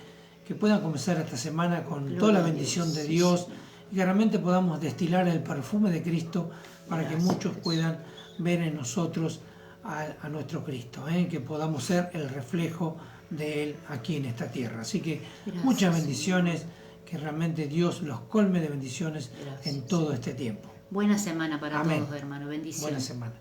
Speaker 1: puedan comenzar esta semana con
Speaker 2: Gloria
Speaker 1: toda la
Speaker 2: a
Speaker 1: bendición
Speaker 2: Dios,
Speaker 1: de
Speaker 2: sí,
Speaker 1: Dios
Speaker 2: Señor.
Speaker 1: y que realmente podamos destilar el perfume de Cristo para que
Speaker 2: Gracias,
Speaker 1: muchos
Speaker 2: Jesús.
Speaker 1: puedan ver en nosotros a nuestro Cristo, que podamos ser el reflejo de Él aquí en esta tierra. Así que
Speaker 2: Gracias,
Speaker 1: muchas bendiciones, que realmente Dios los colme de bendiciones
Speaker 2: Gracias,
Speaker 1: en todo este tiempo.
Speaker 2: Buena semana para
Speaker 1: Amén.
Speaker 2: todos, hermano. Bendiciones.
Speaker 1: Buena semana.